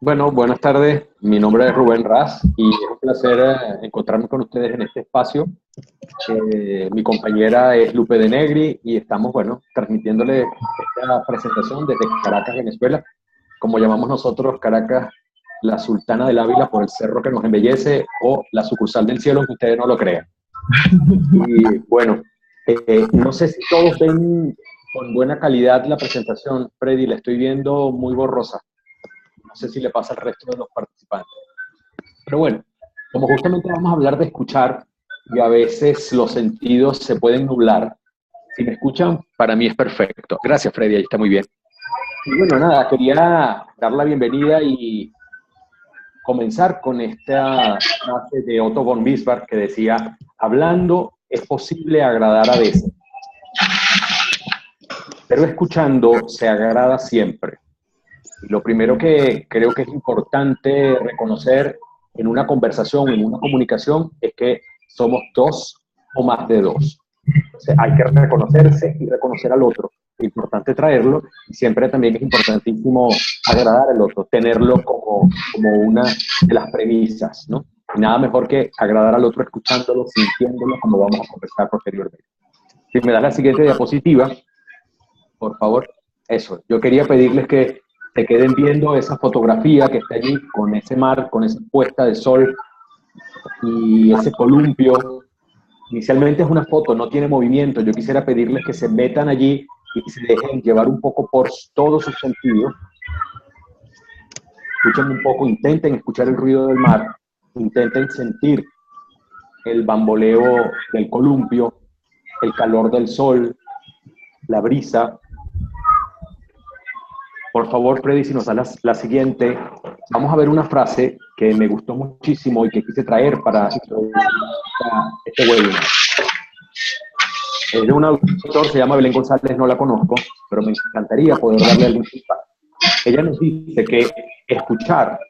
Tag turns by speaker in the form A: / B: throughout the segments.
A: Bueno, buenas tardes. Mi nombre es Rubén Raz y es un placer encontrarme con ustedes en este espacio. Mi compañera es Lupe de Negri y estamos, bueno, transmitiéndole esta presentación desde Caracas, Venezuela. Como llamamos nosotros Caracas, la Sultana del Ávila por el cerro que nos embellece, o la sucursal del cielo, aunque ustedes no lo crean. Y bueno, no sé si todos ven con buena calidad la presentación. Freddy, la estoy viendo muy borrosa. No sé si le pasa al resto de los participantes. Pero bueno, como justamente vamos a hablar de escuchar, y a veces los sentidos se pueden nublar. Si me escuchan, para mí es perfecto. Gracias, Freddy, ahí está muy bien. Y bueno, nada, quería dar la bienvenida y comenzar con esta frase de Otto von Bismarck que decía: hablando es posible agradar a veces, pero escuchando se agrada siempre. Y lo primero que creo que es importante reconocer en una conversación, en una comunicación, es que somos dos o más de dos. Entonces, hay que reconocerse y reconocer al otro. Es importante traerlo y siempre también es importantísimo agradar al otro, tenerlo como una de las premisas, ¿no? Y nada mejor que agradar al otro escuchándolo, sintiéndolo, como vamos a conversar posteriormente. Si me das la siguiente diapositiva, por favor. Eso, yo quería pedirles que se queden viendo esa fotografía que está allí, con ese mar, con esa puesta de sol y ese columpio. Inicialmente es una foto, no tiene movimiento. Yo quisiera pedirles que se metan allí y se dejen llevar un poco por todos sus sentidos. Escuchen un poco, intenten escuchar el ruido del mar, intenten sentir el bamboleo del columpio, el calor del sol, la brisa. Por favor, Freddy, si nos da la siguiente, vamos a ver una frase que me gustó muchísimo y que quise traer para este webinar. Es de un autor, se llama Belén González, no la conozco, pero me encantaría poder darle algún feedback. Ella nos dice que escuchar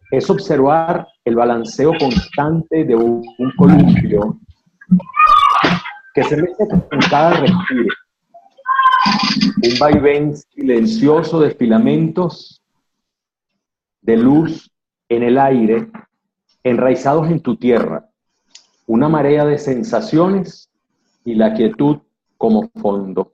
A: es observar el balanceo constante de un columpio que se mete con cada respiro. Un vaivén silencioso de filamentos de luz en el aire, enraizados en tu tierra. Una marea de sensaciones y la quietud como fondo.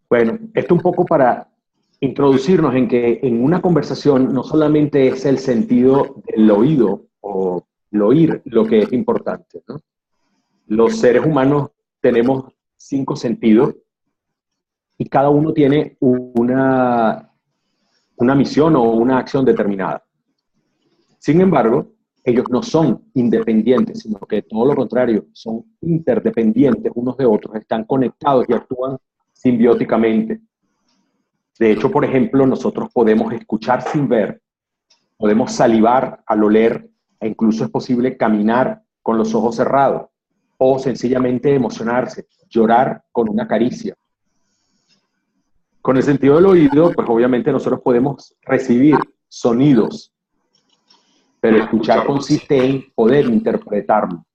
A: Bueno, esto un poco para introducirnos en que en una conversación no solamente es el sentido del oído o el oír lo que es importante, ¿no? Los seres humanos tenemos 5 sentidos y cada uno tiene una misión o una acción determinada. Sin embargo, ellos no son independientes, sino que todo lo contrario, son interdependientes unos de otros, están conectados y actúan simbióticamente. De hecho, por ejemplo, nosotros podemos escuchar sin ver, podemos salivar al oler, e incluso es posible caminar con los ojos cerrados, o sencillamente emocionarse, llorar con una caricia. Con el sentido del oído, pues obviamente nosotros podemos recibir sonidos, pero escuchar consiste en poder interpretarlo.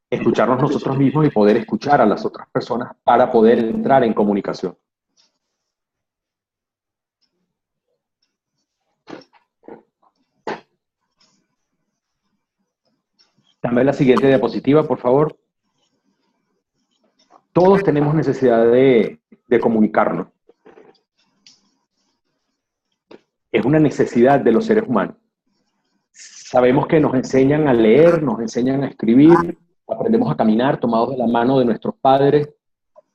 A: Escucharnos nosotros mismos y poder escuchar a las otras personas para poder entrar en comunicación. También la siguiente diapositiva, por favor. Todos tenemos necesidad de comunicarnos. Es una necesidad de los seres humanos. Sabemos que nos enseñan a leer, nos enseñan a escribir, aprendemos a caminar tomados de la mano de nuestros padres.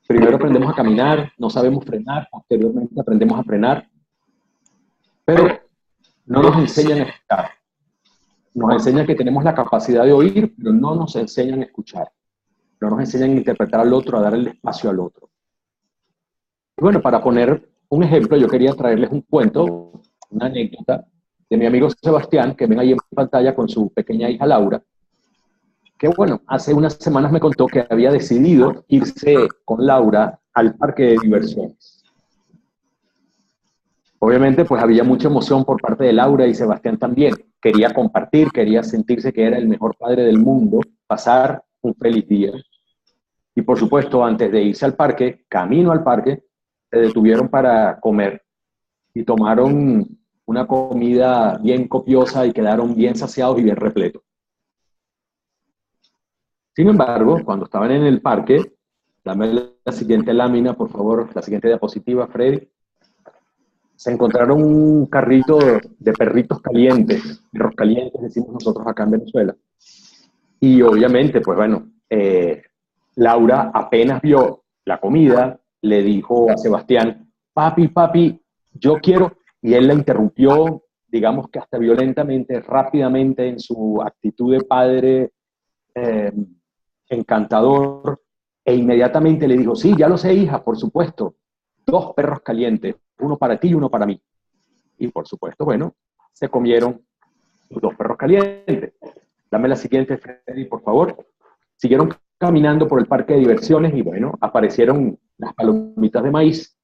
A: Primero aprendemos a caminar, no sabemos frenar, posteriormente aprendemos a frenar, pero no nos enseñan a escuchar. Nos enseñan que tenemos la capacidad de oír, pero no nos enseñan a escuchar. No nos enseñan a interpretar al otro, a dar el espacio al otro. Y bueno, para poner un ejemplo, yo quería traerles un cuento, una anécdota de mi amigo Sebastián, que ven ahí en pantalla con su pequeña hija Laura, que bueno, hace unas semanas me contó que había decidido irse con Laura al parque de diversiones. Obviamente, pues había mucha emoción por parte de Laura y Sebastián también. Quería compartir, quería sentirse que era el mejor padre del mundo, pasar un feliz día. Y por supuesto, antes de irse al parque, camino al parque, se detuvieron para comer y tomaron una comida bien copiosa y quedaron bien saciados y bien repletos. Sin embargo, cuando estaban en el parque, dame la siguiente lámina, por favor, la siguiente diapositiva, Freddy. Se encontraron un carrito de perros calientes, decimos nosotros acá en Venezuela. Y obviamente, pues bueno, Laura apenas vio la comida, le dijo a Sebastián, papi, papi, yo quiero, y él la interrumpió, digamos que hasta violentamente, rápidamente, en su actitud de padre encantador, e inmediatamente le dijo, sí, ya lo sé, hija, por supuesto, 2 perros calientes, uno para ti y uno para mí. Y por supuesto, bueno, se comieron los 2 perros calientes. Dame la siguiente, Freddy, por favor. Siguieron caminando por el parque de diversiones y bueno, aparecieron las palomitas de maíz.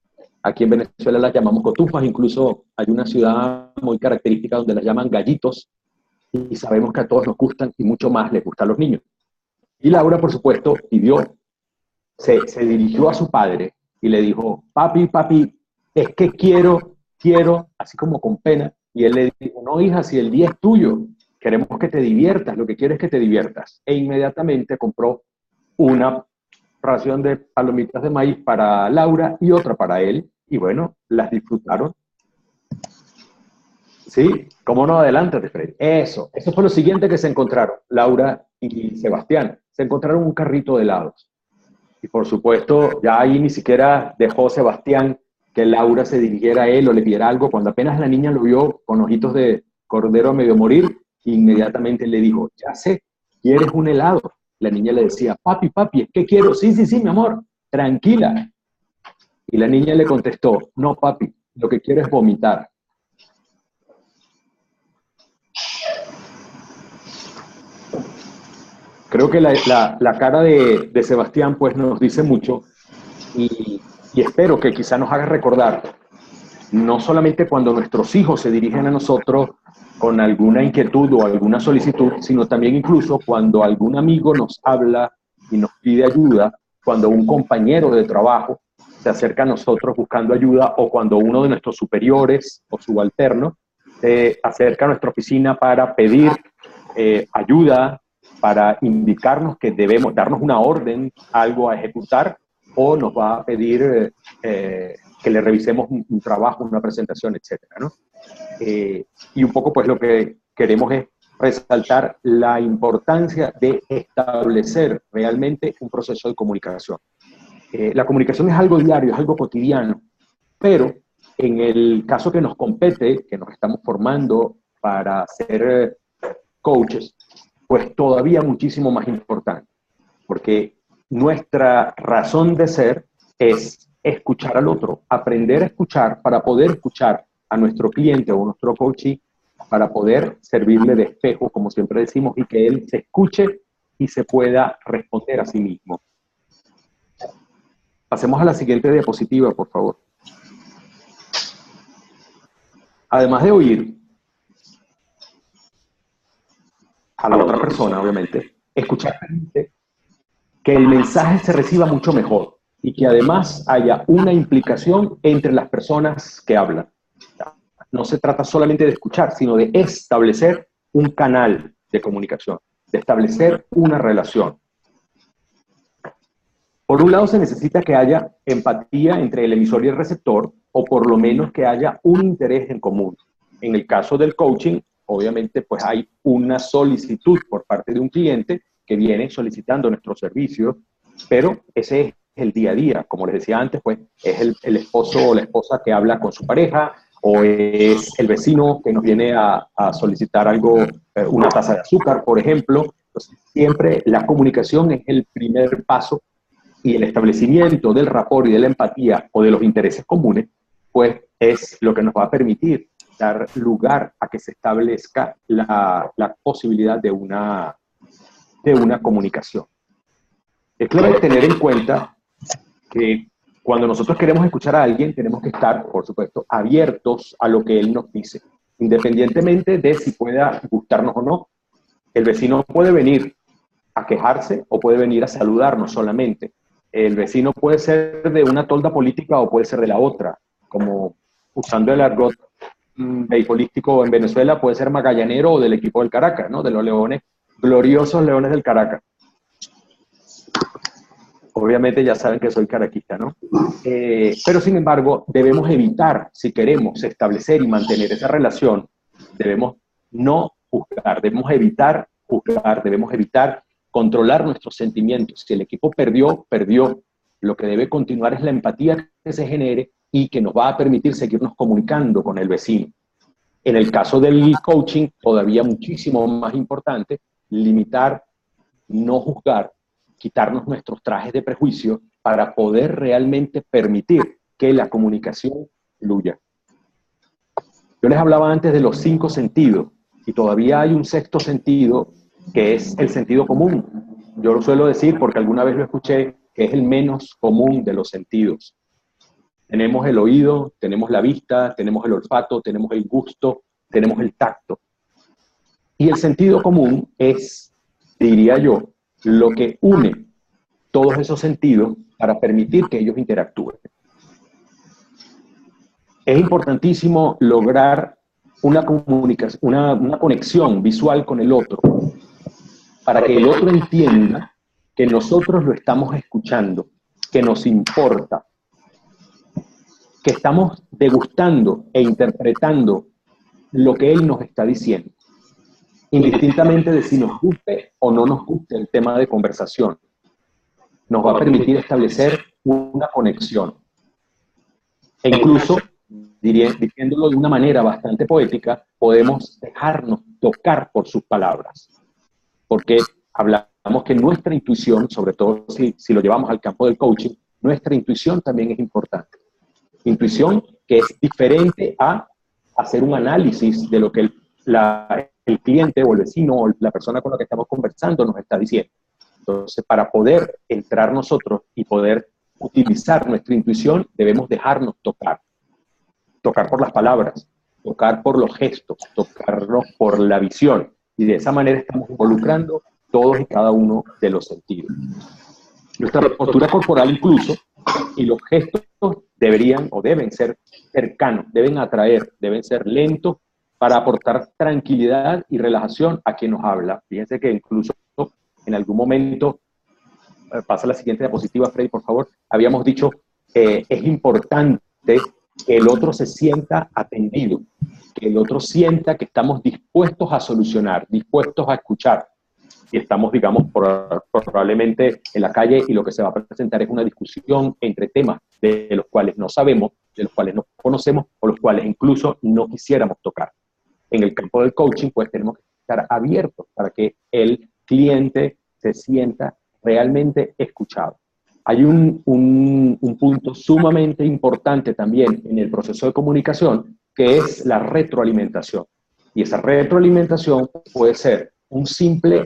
A: Aquí en Venezuela las llamamos cotufas, incluso hay una ciudad muy característica donde las llaman gallitos y sabemos que a todos nos gustan y mucho más les gustan a los niños. Y Laura, por supuesto, pidió, se dirigió a su padre y le dijo, papi, papi, es que quiero, así como con pena, y él le dijo, no, hija, si el día es tuyo, queremos que te diviertas, lo que quiero es que te diviertas. E inmediatamente compró una ración de palomitas de maíz para Laura y otra para él, y bueno, las disfrutaron. Sí, ¿cómo no? Adelántate, Freddy. Eso fue lo siguiente que se encontraron, Laura y Sebastián. Se encontraron un carrito de helados. Y por supuesto, ya ahí ni siquiera dejó Sebastián que Laura se dirigiera a él o le pidiera algo. Cuando apenas la niña lo vio con ojitos de cordero a medio morir, inmediatamente le dijo, ya sé, ¿quieres un helado? La niña le decía, papi, papi, es que quiero. Sí, sí, sí, mi amor, tranquila. Y la niña le contestó, no, papi, lo que quiero es vomitar. Creo que la cara de Sebastián pues nos dice mucho y espero que quizá nos haga recordar, no solamente cuando nuestros hijos se dirigen a nosotros con alguna inquietud o alguna solicitud, sino también incluso cuando algún amigo nos habla y nos pide ayuda, cuando un compañero de trabajo se acerca a nosotros buscando ayuda o cuando uno de nuestros superiores o subalternos se acerca a nuestra oficina para pedir ayuda, para indicarnos que debemos darnos una orden, algo a ejecutar, o nos va a pedir que le revisemos un trabajo, una presentación, etcétera, ¿no? Y un poco pues lo que queremos es resaltar la importancia de establecer realmente un proceso de comunicación. La comunicación es algo diario, es algo cotidiano, pero en el caso que nos compete, que nos estamos formando para ser coaches, pues todavía muchísimo más importante, porque nuestra razón de ser es escuchar al otro, aprender a escuchar para poder escuchar a nuestro cliente o nuestro coachee, para poder servirle de espejo, como siempre decimos, y que él se escuche y se pueda responder a sí mismo. Pasemos a la siguiente diapositiva, por favor. Además de oír a la otra persona, obviamente, escuchar que el mensaje se reciba mucho mejor y que además haya una implicación entre las personas que hablan. No se trata solamente de escuchar, sino de establecer un canal de comunicación, de establecer una relación. Por un lado, se necesita que haya empatía entre el emisor y el receptor, o por lo menos que haya un interés en común. En el caso del coaching, obviamente, pues hay una solicitud por parte de un cliente que viene solicitando nuestro servicio, pero ese es el día a día. Como les decía antes, pues es el esposo o la esposa que habla con su pareja, o es el vecino que nos viene a solicitar algo, una taza de azúcar, por ejemplo. Entonces, siempre la comunicación es el primer paso y el establecimiento del rapport y de la empatía o de los intereses comunes, pues es lo que nos va a permitir dar lugar a que se establezca la posibilidad de una comunicación. Es clave tener en cuenta que cuando nosotros queremos escuchar a alguien, tenemos que estar, por supuesto, abiertos a lo que él nos dice, independientemente de si pueda gustarnos o no. El vecino puede venir a quejarse o puede venir a saludarnos solamente. El vecino puede ser de una tolda política o puede ser de la otra, como usando el argot beisbolístico en Venezuela, puede ser magallanero o del equipo del Caracas, ¿no? De los Leones, gloriosos Leones del Caracas. Obviamente ya saben que soy caraquista, ¿no? Pero sin embargo, debemos evitar, si queremos establecer y mantener esa relación, debemos no juzgar, debemos evitar juzgar, debemos evitar controlar nuestros sentimientos. Si el equipo perdió, perdió. Lo que debe continuar es la empatía que se genere y que nos va a permitir seguirnos comunicando con el vecino. En el caso del coaching, todavía muchísimo más importante, limitar, no juzgar, quitarnos nuestros trajes de prejuicio para poder realmente permitir que la comunicación fluya. Yo les hablaba antes de los 5 sentidos y todavía hay un 6º sentido que es el sentido común. Yo lo suelo decir porque alguna vez lo escuché, que es el menos común de los sentidos. Tenemos el oído, tenemos la vista, tenemos el olfato, tenemos el gusto, tenemos el tacto. Y el sentido común es, diría yo, lo que une todos esos sentidos para permitir que ellos interactúen. Es importantísimo lograr una comunicación, una conexión visual con el otro, para que el otro entienda que nosotros lo estamos escuchando, que nos importa, que estamos degustando e interpretando lo que él nos está diciendo, indistintamente de si nos guste o no nos guste el tema de conversación. Nos va a permitir establecer una conexión. E incluso, diciéndolo de una manera bastante poética, podemos dejarnos tocar por sus palabras. Porque hablamos que nuestra intuición, sobre todo si lo llevamos al campo del coaching, nuestra intuición también es importante. Intuición que es diferente a hacer un análisis de lo que el cliente o el vecino o la persona con la que estamos conversando nos está diciendo. Entonces, para poder entrar nosotros y poder utilizar nuestra intuición, debemos dejarnos tocar. Tocar por las palabras, tocar por los gestos, tocarnos por la visión. Y de esa manera estamos involucrando todos y cada uno de los sentidos. Nuestra postura corporal incluso y los gestos deberían o deben ser cercanos, deben atraer, deben ser lentos para aportar tranquilidad y relajación a quien nos habla. Fíjense que incluso en algún momento, pasa la siguiente diapositiva, Freddy, por favor, habíamos dicho es importante que el otro se sienta atendido, que el otro sienta que estamos dispuestos a solucionar, dispuestos a escuchar. Y estamos, digamos, probablemente en la calle y lo que se va a presentar es una discusión entre temas de los cuales no sabemos, de los cuales no conocemos o los cuales incluso no quisiéramos tocar. En el campo del coaching, pues tenemos que estar abiertos para que el cliente se sienta realmente escuchado. Hay un punto sumamente importante también en el proceso de comunicación, que es la retroalimentación. Y esa retroalimentación puede ser un simple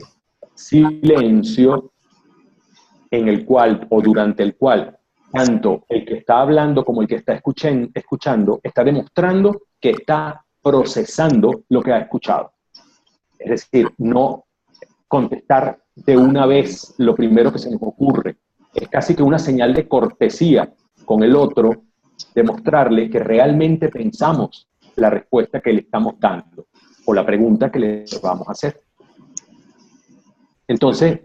A: silencio en el cual o durante el cual tanto el que está hablando como el que está escuchando está demostrando que está procesando lo que ha escuchado. Es decir, no contestar de una vez lo primero que se nos ocurre. Es casi que una señal de cortesía con el otro, demostrarle que realmente pensamos la respuesta que le estamos dando o la pregunta que le vamos a hacer. Entonces,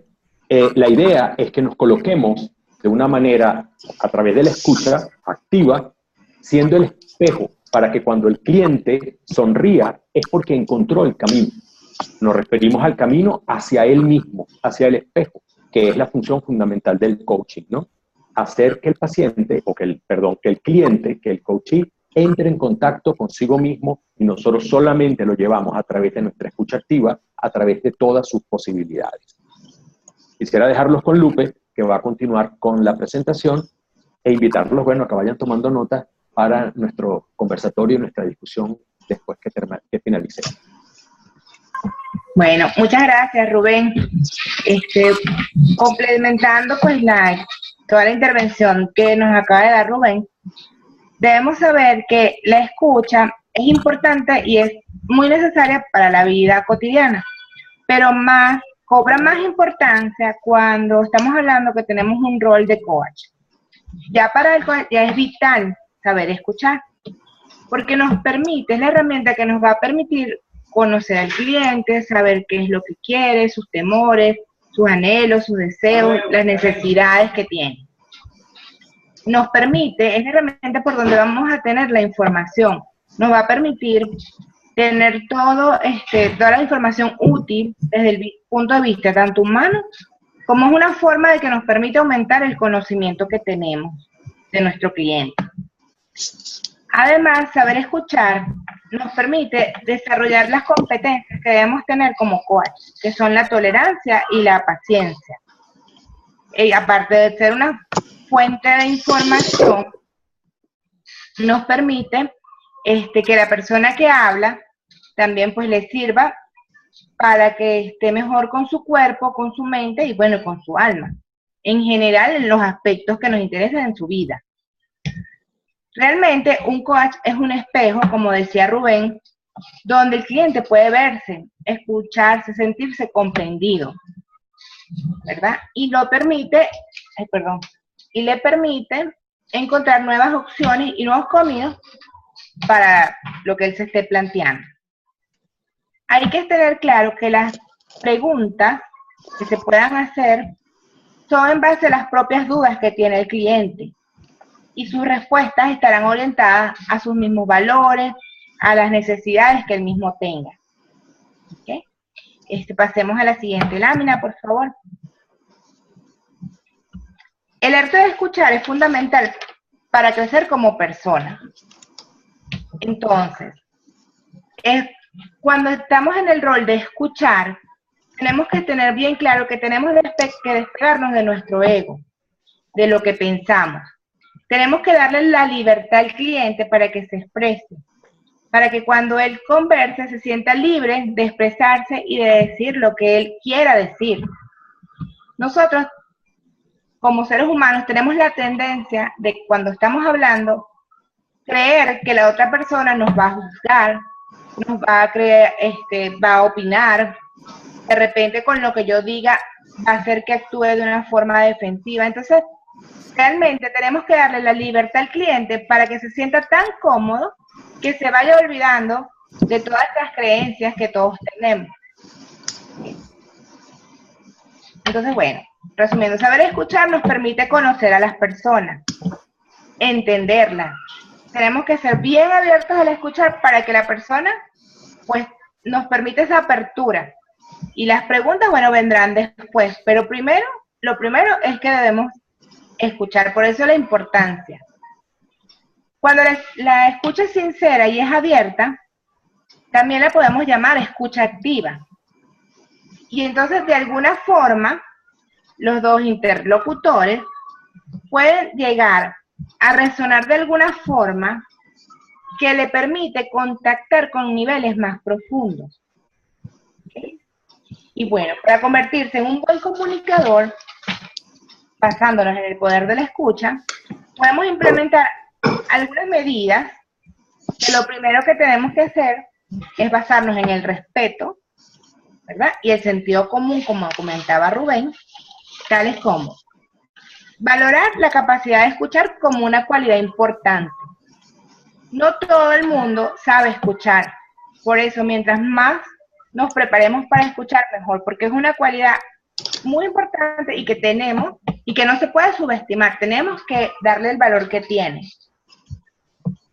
A: la idea es que nos coloquemos de una manera, a través de la escucha activa, siendo el espejo para que cuando el cliente sonría es porque encontró el camino. Nos referimos al camino hacia él mismo, hacia el espejo, que es la función fundamental del coaching, ¿no? Hacer que el paciente, o que el cliente, que el coachee, entre en contacto consigo mismo y nosotros solamente lo llevamos a través de nuestra escucha activa, a través de todas sus posibilidades. Quisiera dejarlos con Lupe, que va a continuar con la presentación, e invitarlos, bueno, a que vayan tomando notas para nuestro conversatorio y nuestra discusión después que finalice.
B: Bueno, muchas gracias, Rubén. Complementando pues toda la intervención que nos acaba de dar Rubén, debemos saber que la escucha es importante y es muy necesaria para la vida cotidiana, pero más cobra más importancia cuando estamos hablando que tenemos un rol de coach. Ya para el coach ya es vital saber escuchar, porque nos permite, es la herramienta que nos va a permitir conocer al cliente, saber qué es lo que quiere, sus temores, sus anhelos, sus deseos, las necesidades que tiene. Nos permite, es la herramienta por donde vamos a tener la información, nos va a permitir tener toda la información útil desde el punto de vista tanto humano, como es una forma de que nos permite aumentar el conocimiento que tenemos de nuestro cliente. Además, saber escuchar nos permite desarrollar las competencias que debemos tener como coach, que son la tolerancia y la paciencia. Y aparte de ser una fuente de información, nos permite que la persona que habla también pues le sirva para que esté mejor con su cuerpo, con su mente y bueno, con su alma. En general, en los aspectos que nos interesan en su vida. Realmente, un coach es un espejo, como decía Rubén, donde el cliente puede verse, escucharse, sentirse comprendido, ¿verdad? Y le permite encontrar nuevas opciones y nuevos caminos para lo que él se esté planteando. Hay que tener claro que las preguntas que se puedan hacer son en base a las propias dudas que tiene el cliente y sus respuestas estarán orientadas a sus mismos valores, a las necesidades que él mismo tenga. ¿Okay? Pasemos a la siguiente lámina, por favor. El arte de escuchar es fundamental para crecer como persona. Entonces, cuando estamos en el rol de escuchar, tenemos que tener bien claro que tenemos que despegarnos de nuestro ego, de lo que pensamos. Tenemos que darle la libertad al cliente para que se exprese, para que cuando él converse se sienta libre de expresarse y de decir lo que él quiera decir. Nosotros, como seres humanos, tenemos la tendencia de cuando estamos hablando, creer que la otra persona nos va a juzgar, nos va a creer, va a opinar, de repente con lo que yo diga va a hacer que actúe de una forma defensiva. Entonces, realmente tenemos que darle la libertad al cliente para que se sienta tan cómodo que se vaya olvidando de todas estas creencias que todos tenemos. Entonces, bueno, resumiendo, saber escuchar nos permite conocer a las personas, entenderlas. Tenemos que ser bien abiertos al escuchar para que la persona, pues, nos permite esa apertura. Y las preguntas, bueno, vendrán después. Pero lo primero es que debemos escuchar. Por eso la importancia. Cuando la escucha es sincera y es abierta, también la podemos llamar escucha activa. Y entonces, de alguna forma, los dos interlocutores pueden llegar a resonar de alguna forma que le permite contactar con niveles más profundos. ¿Okay? Y bueno, para convertirse en un buen comunicador, basándonos en el poder de la escucha, podemos implementar algunas medidas que lo primero que tenemos que hacer es basarnos en el respeto, ¿verdad? Y el sentido común, como comentaba Rubén, tales como valorar la capacidad de escuchar como una cualidad importante. No todo el mundo sabe escuchar, por eso mientras más nos preparemos para escuchar, mejor, porque es una cualidad muy importante y que tenemos, y que no se puede subestimar, tenemos que darle el valor que tiene.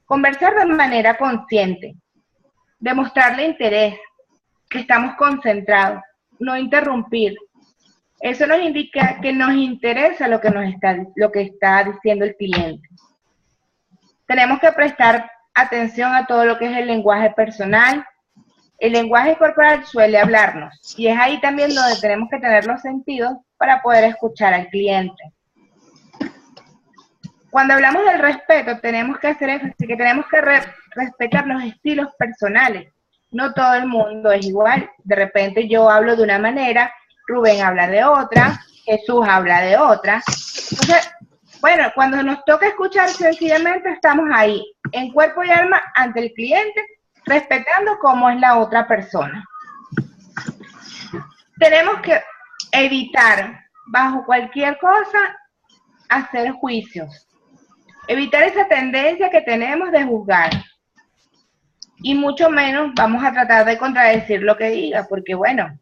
B: Conversar de manera consciente, demostrarle interés, que estamos concentrados, no interrumpir. Eso nos indica que nos interesa lo que está diciendo el cliente. Tenemos que prestar atención a todo lo que es el lenguaje personal. El lenguaje corporal suele hablarnos y es ahí también donde tenemos que tener los sentidos para poder escuchar al cliente. Cuando hablamos del respeto, tenemos que hacer énfasis que tenemos que respetar los estilos personales. No todo el mundo es igual. De repente yo hablo de una manera, Rubén habla de otra, Jesús habla de otra. Entonces, bueno, cuando nos toca escuchar, sencillamente estamos ahí, en cuerpo y alma, ante el cliente, respetando cómo es la otra persona. tenemos que evitar, bajo cualquier cosa, hacer juicios. Evitar esa tendencia que tenemos de juzgar. Y mucho menos vamos a tratar de contradecir lo que diga, porque bueno,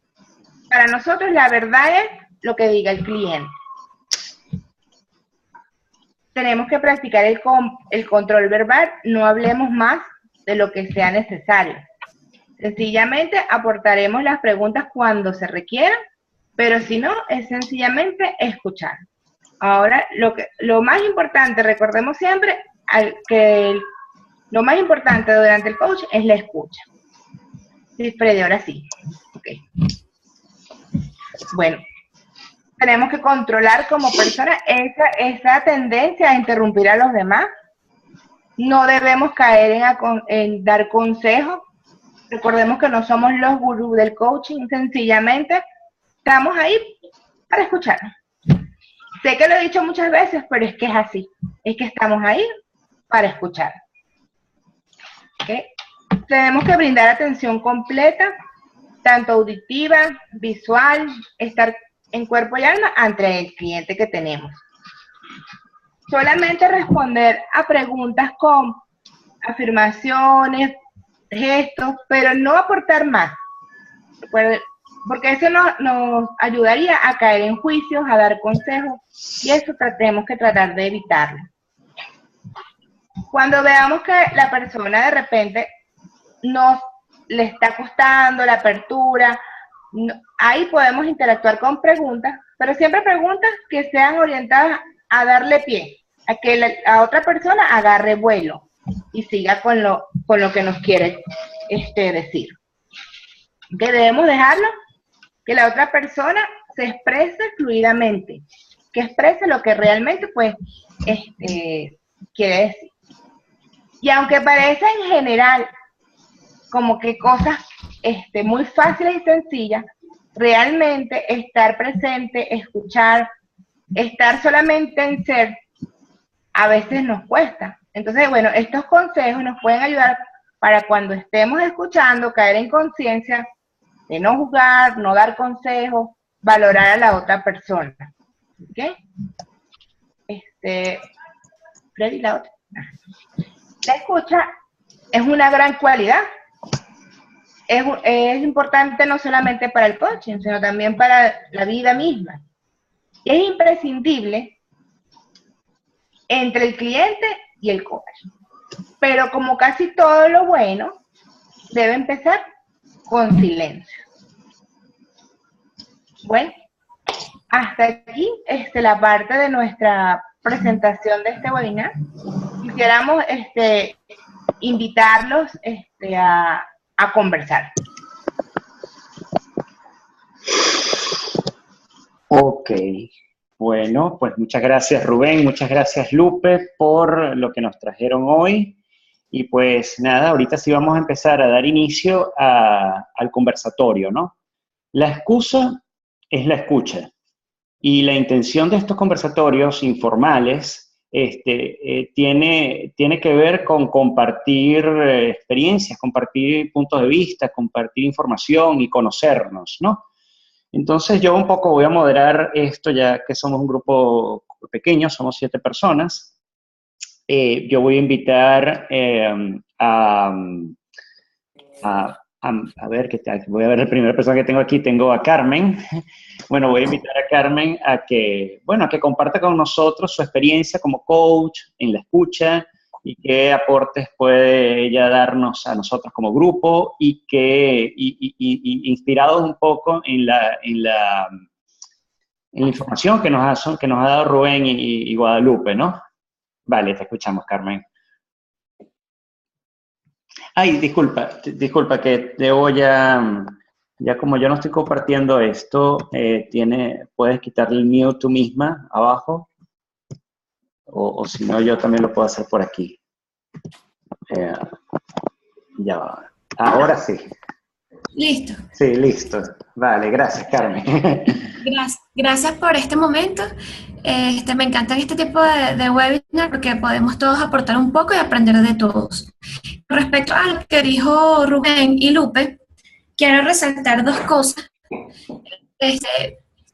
B: para nosotros la verdad es lo que diga el cliente. Tenemos que practicar el control verbal, no hablemos más de lo que sea necesario. Sencillamente aportaremos las preguntas cuando se requieran, pero si no, es sencillamente escuchar. Ahora, lo más importante, recordemos siempre que lo más importante durante el coaching es la escucha. Sí, Freddy, ahora sí. Okay. Bueno, tenemos que controlar como persona esa tendencia a interrumpir a los demás. No debemos caer en dar consejos. Recordemos que no somos los gurús del coaching, sencillamente estamos ahí para escuchar. Sé que lo he dicho muchas veces, pero es que es así. Es que estamos ahí para escuchar. ¿Okay? Tenemos que brindar atención completa, tanto auditiva, visual, estar en cuerpo y alma ante el cliente que tenemos. Solamente responder a preguntas con afirmaciones, gestos, pero no aportar más. Porque eso nos ayudaría a caer en juicios, a dar consejos, y eso tenemos que tratar de evitarlo. Cuando veamos que la persona de repente le está costando la apertura, ahí podemos interactuar con preguntas, pero siempre preguntas que sean orientadas a darle pie, a que la otra persona agarre vuelo y siga con lo que nos quiere decir. Que debemos dejarlo que la otra persona se exprese fluidamente, que exprese lo que realmente pues quiere decir. Y aunque parece en general como que cosas muy fáciles y sencillas, realmente estar presente, escuchar, estar solamente en ser, a veces nos cuesta. Entonces, bueno, estos consejos nos pueden ayudar para cuando estemos escuchando, caer en conciencia de no juzgar, no dar consejos, valorar a la otra persona. ¿Ok? Freddy, la otra. La escucha es una gran cualidad. Es importante no solamente para el coaching, sino también para la vida misma. Es imprescindible entre el cliente y el coach. Pero como casi todo lo bueno, debe empezar con silencio. Bueno, hasta aquí la parte de nuestra presentación de este webinar. Quisiéramos invitarlos a conversar.
C: Ok, bueno, pues muchas gracias Rubén, muchas gracias Lupe por lo que nos trajeron hoy. Y pues nada, ahorita sí vamos a empezar a dar inicio al conversatorio, ¿no? La excusa es la escucha. Y la intención de estos conversatorios informales tiene que ver con compartir experiencias, compartir puntos de vista, compartir información y conocernos, ¿no? Entonces yo un poco voy a moderar esto, ya que somos un grupo pequeño, somos 7 personas. Yo voy a invitar a ver, voy a ver la primera persona que tengo aquí, tengo a Carmen. Bueno, voy a invitar a Carmen a que comparta con nosotros su experiencia como coach en la escucha y qué aportes puede ella darnos a nosotros como grupo y inspirados un poco en la información que nos ha dado Rubén y Guadalupe, ¿no? Vale, te escuchamos, Carmen. Ay, disculpa que debo ya como yo no estoy compartiendo esto, puedes quitarle el mute tú misma abajo, o si no, yo también lo puedo hacer por aquí. Ya va. Ahora sí.
D: Listo.
C: Sí, listo. Vale, gracias, Carmen.
D: Gracias por este momento. Me encantan este tipo de webinar porque podemos todos aportar un poco y aprender de todos. Respecto a lo que dijo Rubén y Lupe, quiero resaltar 2 cosas.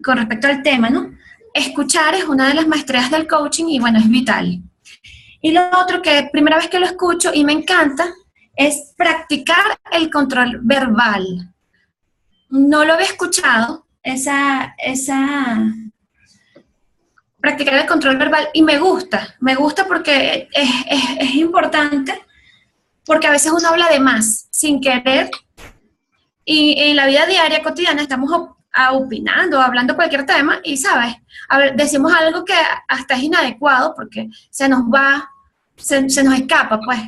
D: con respecto al tema, ¿no? Escuchar es una de las maestrías del coaching y bueno, es vital. Y lo otro que primera vez que lo escucho y me encanta es practicar el control verbal. No lo había escuchado, practicar el control verbal y me gusta porque es importante, porque a veces uno habla de más sin querer y en la vida diaria cotidiana estamos opinando, hablando cualquier tema y, ¿sabes? A ver, decimos algo que hasta es inadecuado porque se nos escapa, pues.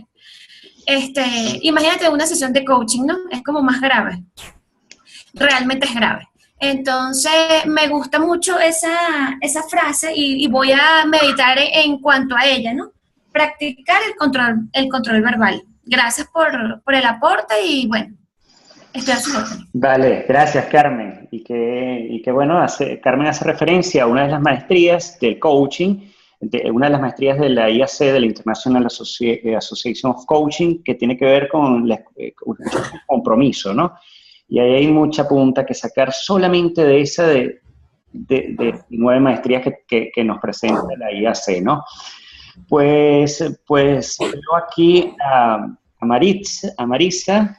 D: Imagínate una sesión de coaching, ¿no? Es como más grave. Realmente es grave. Entonces, me gusta mucho esa frase y voy a meditar en cuanto a ella, ¿no? Practicar el control verbal. Gracias por el aporte y, bueno, estoy a su orden.
C: Vale, gracias Carmen. Y que bueno, Carmen hace referencia a una de las maestrías del coaching, una de las maestrías de la IAC, de la International Association of Coaching, que tiene que ver con el compromiso, ¿no? Y ahí hay mucha punta que sacar solamente de esa de 9 maestrías que nos presenta la IAC, ¿no? Pues veo aquí a Marisa.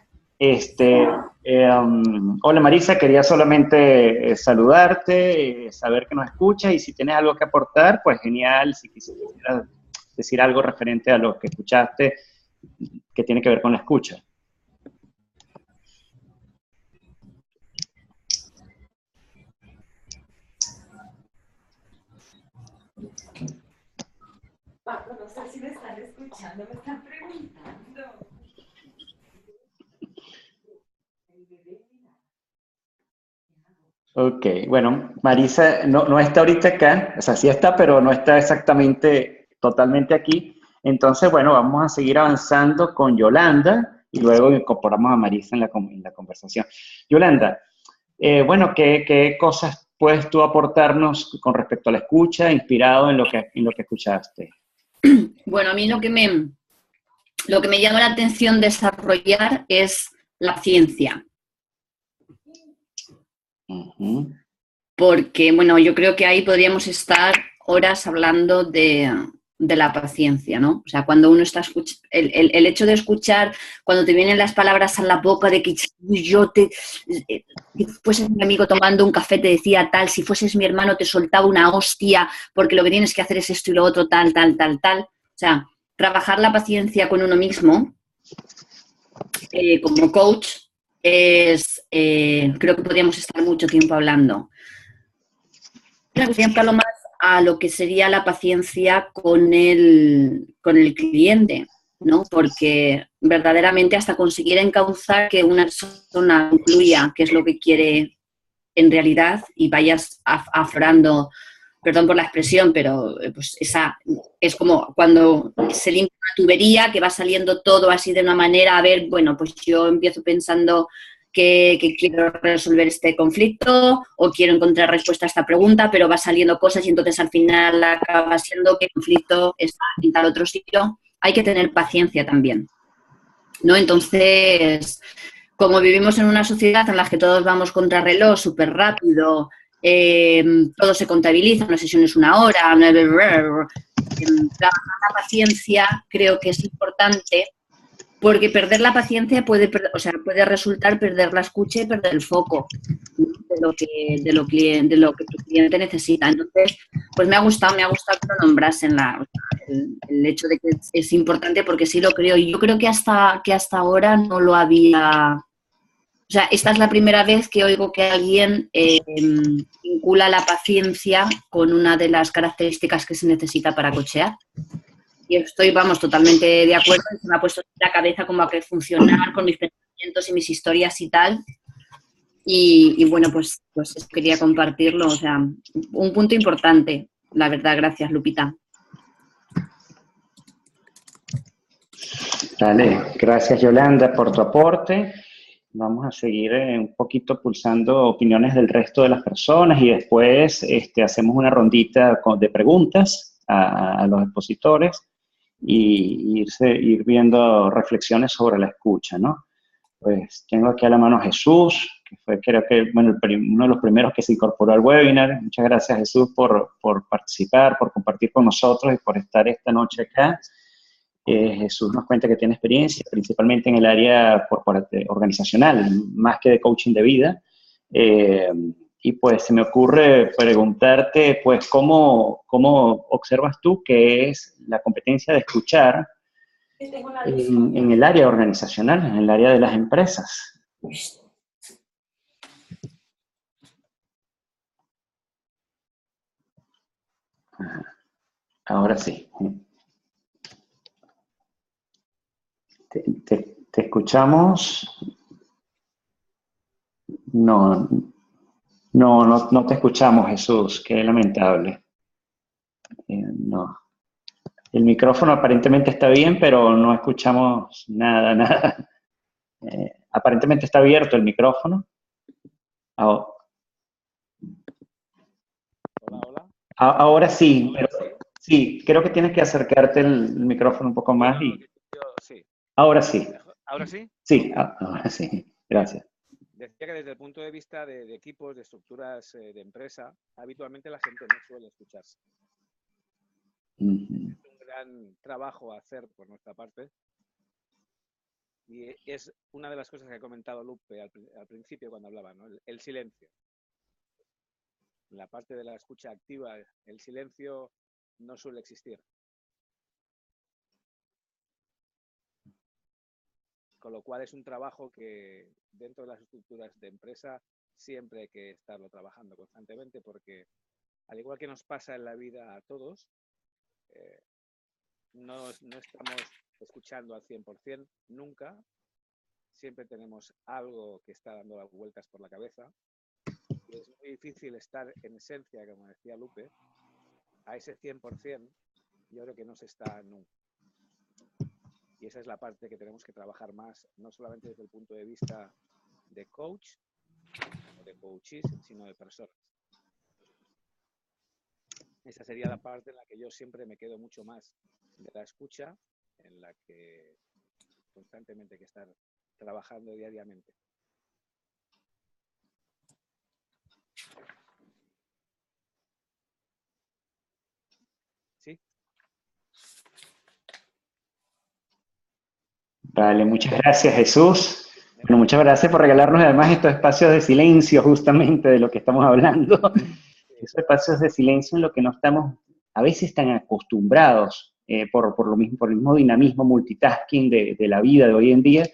C: Hola Marisa, quería solamente saludarte, saber que nos escuchas y si tienes algo que aportar, pues genial, si quisieras decir algo referente a lo que escuchaste que tiene que ver con la escucha.
E: Pablo, no sé si me están escuchando, me están preguntando.
C: Ok, bueno, Marisa no está ahorita acá, o sea, sí está, pero no está exactamente, totalmente aquí. Entonces, bueno, vamos a seguir avanzando con Yolanda y luego incorporamos a Marisa en la conversación. Yolanda, bueno, ¿qué cosas puedes tú aportarnos con respecto a la escucha, inspirado en lo que escuchaste?
F: Bueno, a mí lo que me llama la atención desarrollar es la ciencia.
C: Uh-huh.
F: Porque, bueno, yo creo que ahí podríamos estar horas hablando de la paciencia, ¿no? O sea, cuando uno está escuchando, el hecho de escuchar, cuando te vienen las palabras a la boca de que si fueses mi amigo tomando un café te decía tal, si fueses mi hermano te soltaba una hostia, porque lo que tienes que hacer es esto y lo otro, tal. O sea, trabajar la paciencia con uno mismo, como coach, creo que podríamos estar mucho tiempo hablando. Me gustaría enfocarlo más a lo que sería la paciencia con el cliente, ¿no? Porque verdaderamente hasta conseguir encauzar que una persona concluya qué es lo que quiere en realidad y vayas aflorando, perdón por la expresión, pero pues esa es como cuando se limpia una tubería que va saliendo todo así de una manera, a ver, bueno, pues yo empiezo pensando que quiero resolver este conflicto o quiero encontrar respuesta a esta pregunta, pero va saliendo cosas y entonces al final acaba siendo que el conflicto está en tal otro sitio. Hay que tener paciencia también, ¿no? Entonces, como vivimos en una sociedad en la que todos vamos contra reloj, súper rápido, todo se contabiliza, una sesión es una hora, trabajar la paciencia creo que es importante. Porque perder la paciencia puede resultar perder la escucha y perder el foco de lo que tu cliente necesita. Entonces, pues me ha gustado que lo nombrasen el hecho de que es importante porque sí lo creo. Y yo creo que hasta ahora no lo había. O sea, esta es la primera vez que oigo que alguien vincula la paciencia con una de las características que se necesita para coachear. Y estoy, totalmente de acuerdo. Se me ha puesto la cabeza como a que funcionar con mis pensamientos y mis historias y tal. Y bueno, pues quería compartirlo. O sea, un punto importante, la verdad. Gracias, Lupita.
C: Vale, gracias Yolanda por tu aporte. Vamos a seguir un poquito pulsando opiniones del resto de las personas y después hacemos una rondita de preguntas a los expositores. Y ir viendo reflexiones sobre la escucha, ¿no? Pues tengo aquí a la mano a Jesús, que fue creo que, bueno, uno de los primeros que se incorporó al webinar. Muchas gracias, Jesús, por participar, por compartir con nosotros y por estar esta noche acá. Jesús nos cuenta que tiene experiencia, principalmente en el área organizacional, más que de coaching de vida. Y pues se me ocurre preguntarte, pues, ¿cómo observas tú qué es la competencia de escuchar en el área organizacional, en el área de las empresas? Ahora sí. ¿Te escuchamos? No te escuchamos, Jesús. Qué lamentable. No. El micrófono aparentemente está bien, pero no escuchamos nada. Aparentemente está abierto el micrófono.
G: Hola.
C: Ahora sí, pero sí, creo que tienes que acercarte el micrófono un poco más y...
G: Sí.
C: Ahora sí.
G: ¿Ahora sí?
C: Sí, ahora sí. Gracias.
G: Decía que desde el punto de vista de equipos, de estructuras de empresa, habitualmente la gente no suele escucharse. Es un gran trabajo a hacer por nuestra parte. Y es una de las cosas que ha comentado Lupe al principio cuando hablaba, ¿no? El silencio. En la parte de la escucha activa, el silencio no suele existir. Con lo cual es un trabajo que dentro de las estructuras de empresa siempre hay que estarlo trabajando constantemente, porque al igual que nos pasa en la vida a todos, no estamos escuchando al 100% nunca. Siempre tenemos algo que está dando vueltas por la cabeza. Y es muy difícil estar en esencia, como decía Lupe, a ese 100%, yo creo que no se está nunca. Y esa es la parte que tenemos que trabajar más, no solamente desde el punto de vista de coach o de coaches, sino de personas. Esa sería la parte en la que yo siempre me quedo mucho más de la escucha, en la que constantemente hay que estar trabajando diariamente. ¿Sí?
C: Vale, muchas gracias, Jesús. Bueno, muchas gracias por regalarnos además estos espacios de silencio, justamente de lo que estamos hablando. Esos espacios de silencio en los que no estamos a veces tan acostumbrados por el mismo dinamismo multitasking de la vida de hoy en día.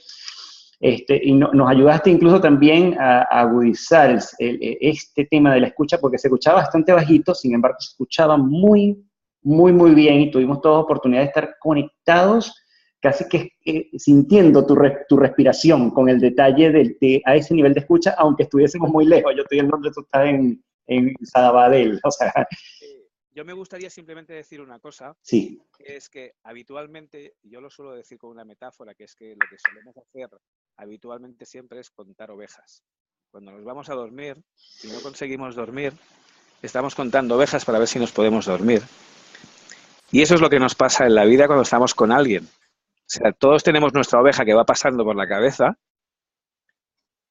C: Y nos ayudaste incluso también a agudizar este tema de la escucha, porque se escuchaba bastante bajito, sin embargo se escuchaba muy, muy, muy bien y tuvimos toda oportunidad de estar conectados, casi que sintiendo tu respiración con el detalle a ese nivel de escucha, aunque estuviésemos muy lejos. Yo estoy en Londres, tú estás en Sabadell, o sea...
G: Yo me gustaría simplemente decir una cosa,
C: sí.
G: Que es que habitualmente, yo lo suelo decir con una metáfora, que es que lo que solemos hacer habitualmente siempre es contar ovejas. Cuando nos vamos a dormir y no conseguimos dormir, estamos contando ovejas para ver si nos podemos dormir. Y eso es lo que nos pasa en la vida cuando estamos con alguien. O sea, todos tenemos nuestra oveja que va pasando por la cabeza,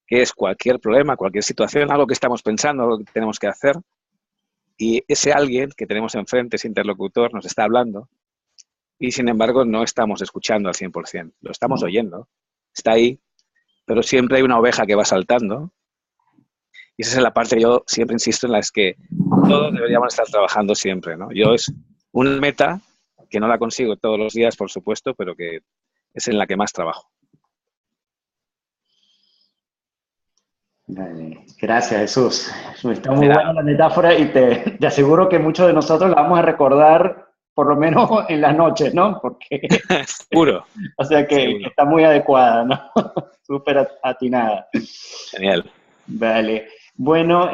G: que es cualquier problema, cualquier situación, algo que estamos pensando, algo que tenemos que hacer. Y ese alguien que tenemos enfrente, ese interlocutor, nos está hablando y, sin embargo, no estamos escuchando al 100%. Lo estamos oyendo, está ahí, pero siempre hay una oveja que va saltando. Y esa es la parte que yo siempre insisto en la que todos deberíamos estar trabajando siempre, ¿no? Yo es una meta que no la consigo todos los días, por supuesto, pero que es en la que más trabajo.
C: Vale. Gracias, Jesús. Está muy buena la metáfora y te aseguro que muchos de nosotros la vamos a recordar por lo menos en las noches, ¿no? Porque
G: seguro.
C: O sea que está muy adecuada, ¿no? Súper atinada.
G: Genial.
C: Vale. Bueno,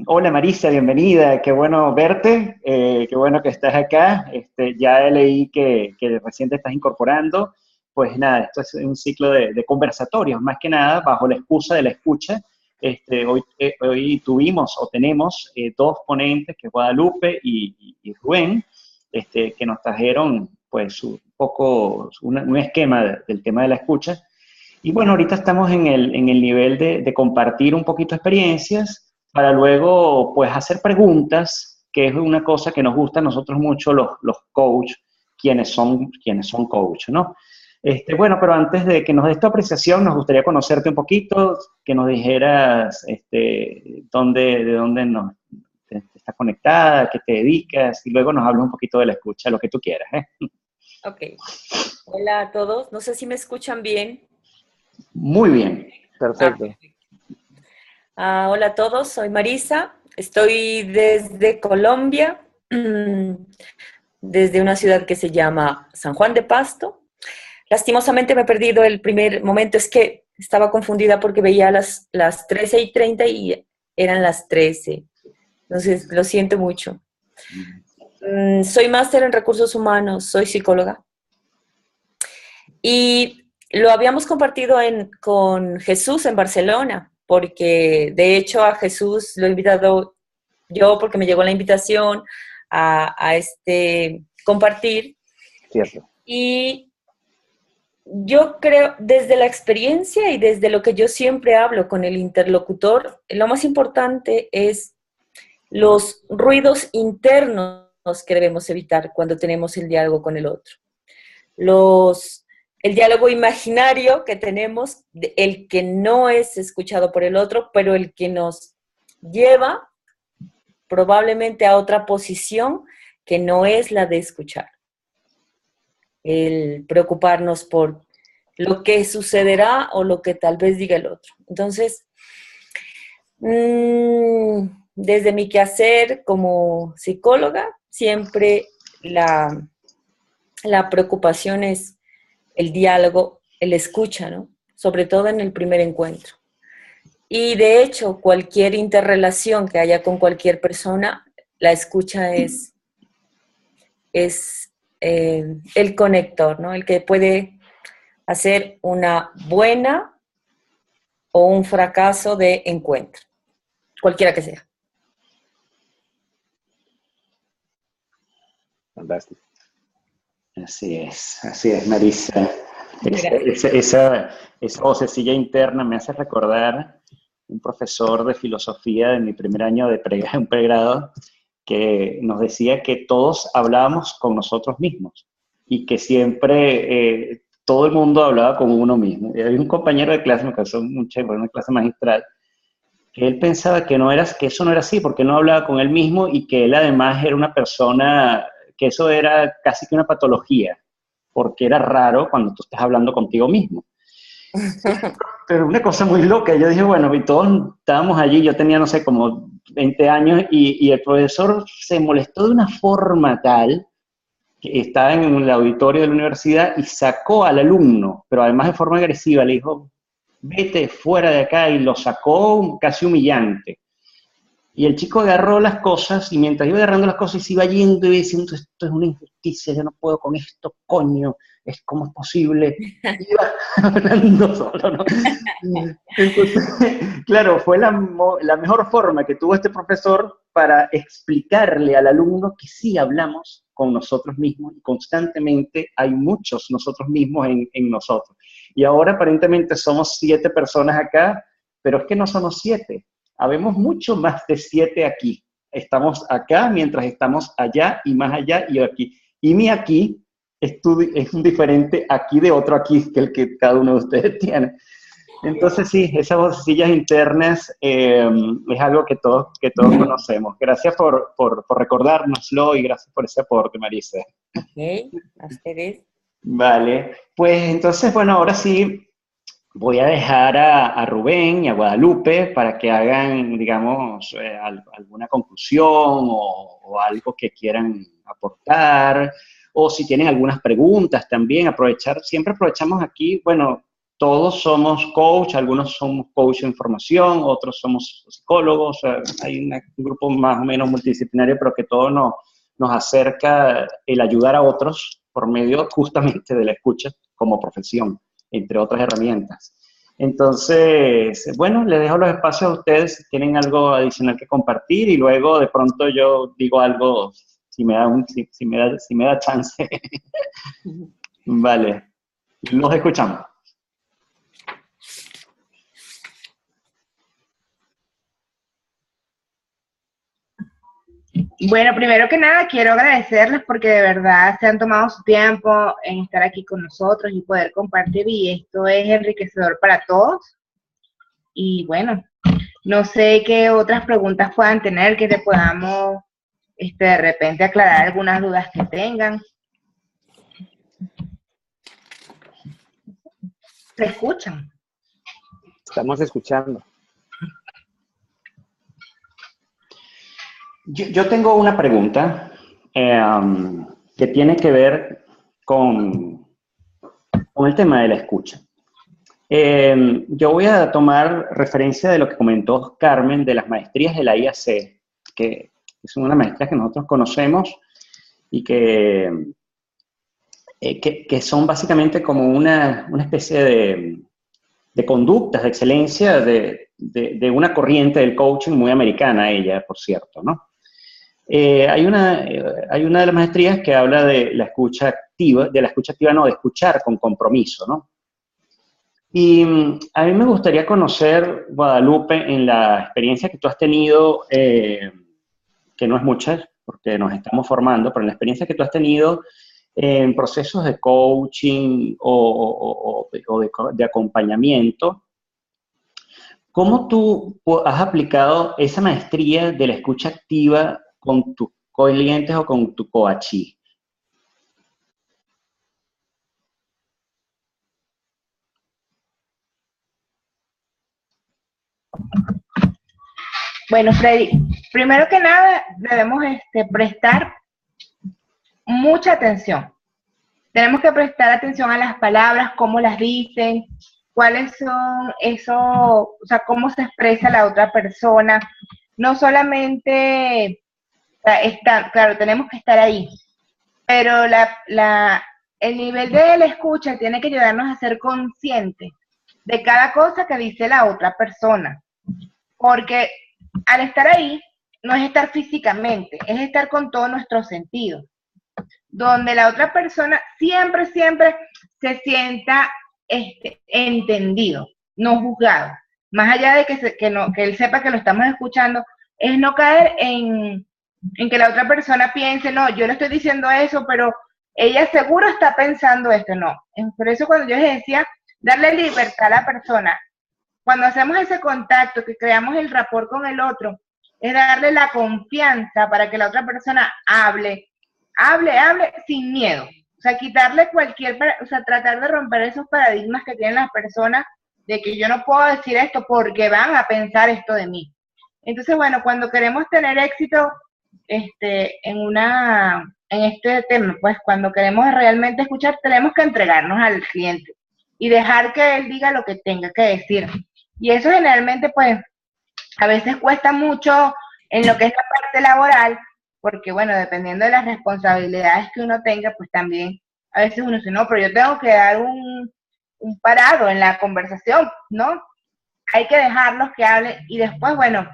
C: hola Marisa, bienvenida. Qué bueno verte. Qué bueno que estás acá. Ya leí que recién te estás incorporando. Pues nada, esto es un ciclo de conversatorios, más que nada, bajo la excusa de la escucha. Hoy tuvimos o tenemos dos ponentes, que es Guadalupe y Rubén, que nos trajeron pues un poco un esquema del tema de la escucha. Y bueno, ahorita estamos en el nivel de compartir un poquito experiencias para luego, pues, hacer preguntas, que es una cosa que nos gusta a nosotros mucho los coach, quienes son coach, ¿no? Bueno, pero antes de que nos des tu apreciación, nos gustaría conocerte un poquito, que nos dijeras de dónde te estás conectada, qué te dedicas, y luego nos hablas un poquito de la escucha, lo que tú quieras, ¿eh?
E: Ok. Hola a todos. No sé si me escuchan bien.
C: Muy bien.
G: Perfecto.
E: Hola a todos, soy Marisa. Estoy desde Colombia, desde una ciudad que se llama San Juan de Pasto. Lastimosamente me he perdido el primer momento, es que estaba confundida porque veía las 13:30 y eran las 13. Entonces, lo siento mucho. Soy máster en recursos humanos, soy psicóloga. Y lo habíamos compartido con Jesús en Barcelona, porque de hecho a Jesús lo he invitado yo porque me llegó la invitación a compartir.
G: Cierto.
E: Y yo creo, desde la experiencia y desde lo que yo siempre hablo con el interlocutor, lo más importante es los ruidos internos que debemos evitar cuando tenemos el diálogo con el otro. El diálogo imaginario que tenemos, el que no es escuchado por el otro, pero el que nos lleva probablemente a otra posición que no es la de escuchar. El preocuparnos por lo que sucederá o lo que tal vez diga el otro. Entonces, desde mi quehacer como psicóloga, siempre la preocupación es el diálogo, el escucha, ¿no? Sobre todo en el primer encuentro. Y de hecho, cualquier interrelación que haya con cualquier persona, la escucha es el conector, ¿no? El que puede hacer una buena o un fracaso de encuentro, cualquiera que sea.
G: Fantástico.
C: Así es, Marisa. Esa vocecilla interna me hace recordar un profesor de filosofía de mi primer año de un pregrado que nos decía que todos hablábamos con nosotros mismos y que siempre todo el mundo hablaba con uno mismo. Y había un compañero de clase, me casó una clase magistral, que él pensaba que eso no era así, porque no hablaba con él mismo y que él además era una persona, que eso era casi que una patología, porque era raro cuando tú estás hablando contigo mismo. Pero una cosa muy loca, yo dije, bueno, y todos estábamos allí, yo tenía, no sé, como 20 años, y el profesor se molestó de una forma tal, que estaba en el auditorio de la universidad y sacó al alumno, pero además de forma agresiva, le dijo, vete fuera de acá, y lo sacó casi humillante. Y el chico agarró las cosas, y mientras iba agarrando las cosas, se iba yendo y diciendo, esto es una injusticia, yo no puedo con esto, coño, ¿cómo es posible? Iba hablando solo, ¿no? Entonces, claro, fue la mejor forma que tuvo este profesor para explicarle al alumno que sí hablamos con nosotros mismos, y constantemente hay muchos nosotros mismos en nosotros. Y ahora aparentemente somos 7 personas acá, pero es que no somos 7. Habemos mucho más de 7 aquí. Estamos acá mientras estamos allá y más allá y aquí. Y mi aquí es un diferente aquí de otro aquí que el que cada uno de ustedes tiene. Entonces sí, esas vocecillas internas es algo que todos conocemos. Gracias por recordárnoslo y gracias por ese aporte, Marisa.
E: Ok, a ustedes.
C: Vale, pues entonces, bueno, ahora sí voy a dejar a Rubén y a Guadalupe para que hagan, digamos, alguna conclusión o algo que quieran aportar, o si tienen algunas preguntas también, siempre aprovechamos aquí, bueno, todos somos coach, algunos somos coach en formación, otros somos psicólogos, hay un grupo más o menos multidisciplinario, pero que todo nos acerca el ayudar a otros por medio justamente de la escucha como profesión, entre otras herramientas. Entonces, bueno, les dejo los espacios a ustedes si tienen algo adicional que compartir y luego de pronto yo digo algo si me da chance. Vale, los escuchamos.
B: Bueno, primero que nada quiero agradecerles porque de verdad se han tomado su tiempo en estar aquí con nosotros y poder compartir, y esto es enriquecedor para todos. Y bueno, no sé qué otras preguntas puedan tener, que te podamos de repente aclarar algunas dudas que tengan. ¿Se escuchan?
G: Estamos escuchando.
C: Yo tengo una pregunta que tiene que ver con el tema de la escucha. Yo voy a tomar referencia de lo que comentó Carmen de las maestrías de la IAC, que es una maestría que nosotros conocemos y que son básicamente como una especie de conductas de excelencia de una corriente del coaching muy americana, ella, por cierto, ¿no? Hay una de las maestrías que habla de la escucha activa, no, de escuchar con compromiso, ¿no? Y a mí me gustaría conocer, Guadalupe, en la experiencia que tú has tenido, que no es mucha, porque nos estamos formando, pero en la experiencia que tú has tenido en procesos de coaching o de acompañamiento, ¿cómo tú has aplicado esa maestría de la escucha activa con tus clientes o con tu coachee?
B: Bueno, Freddy, primero que nada debemos prestar mucha atención. Tenemos que prestar atención a las palabras, cómo las dicen, cuáles son o sea, cómo se expresa la otra persona. No solamente claro, tenemos que estar ahí, pero el nivel de la escucha tiene que ayudarnos a ser conscientes de cada cosa que dice la otra persona. Porque al estar ahí, no es estar físicamente, es estar con todos nuestros sentidos. Donde la otra persona siempre se sienta entendido, no juzgado. Más allá de que él sepa que lo estamos escuchando, es no caer en que la otra persona piense, no, yo le estoy diciendo eso, pero ella seguro está pensando esto. No. Por eso cuando yo les decía, darle libertad a la persona, cuando hacemos ese contacto, que creamos el rapport con el otro, es darle la confianza para que la otra persona hable sin miedo. O sea, quitarle tratar de romper esos paradigmas que tienen las personas de que yo no puedo decir esto porque van a pensar esto de mí. Entonces, bueno, cuando queremos tener éxito en este tema, pues cuando queremos realmente escuchar, tenemos que entregarnos al cliente y dejar que él diga lo que tenga que decir. Y eso generalmente, pues, a veces cuesta mucho en lo que es la parte laboral, porque, bueno, dependiendo de las responsabilidades que uno tenga, pues también a veces uno dice, no, pero yo tengo que dar un parado en la conversación, ¿no? Hay que dejarlos que hablen y después, bueno,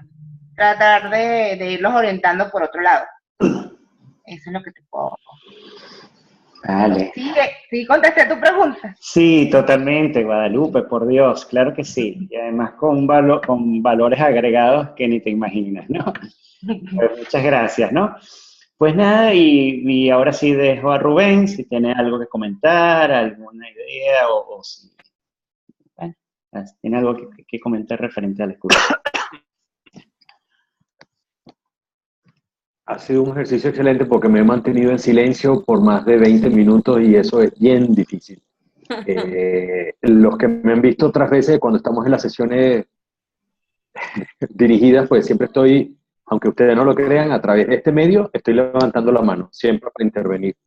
B: tratar de irlos orientando por otro lado. Eso es lo que te puedo...
C: Vale.
B: ¿Sí contesté tu pregunta?
C: Sí, totalmente, Guadalupe, por Dios, claro que sí. Y además con valores agregados que ni te imaginas, ¿no? Pues muchas gracias, ¿no? Pues nada, y ahora sí dejo a Rubén, si tiene algo que comentar, alguna idea o si tiene algo que comentar referente a la escucha.
A: Ha sido un ejercicio excelente porque me he mantenido en silencio por más de 20 minutos y eso es bien difícil. Los que me han visto otras veces cuando estamos en las sesiones dirigidas, pues siempre estoy, aunque ustedes no lo crean, a través de este medio estoy levantando la mano, siempre para intervenir.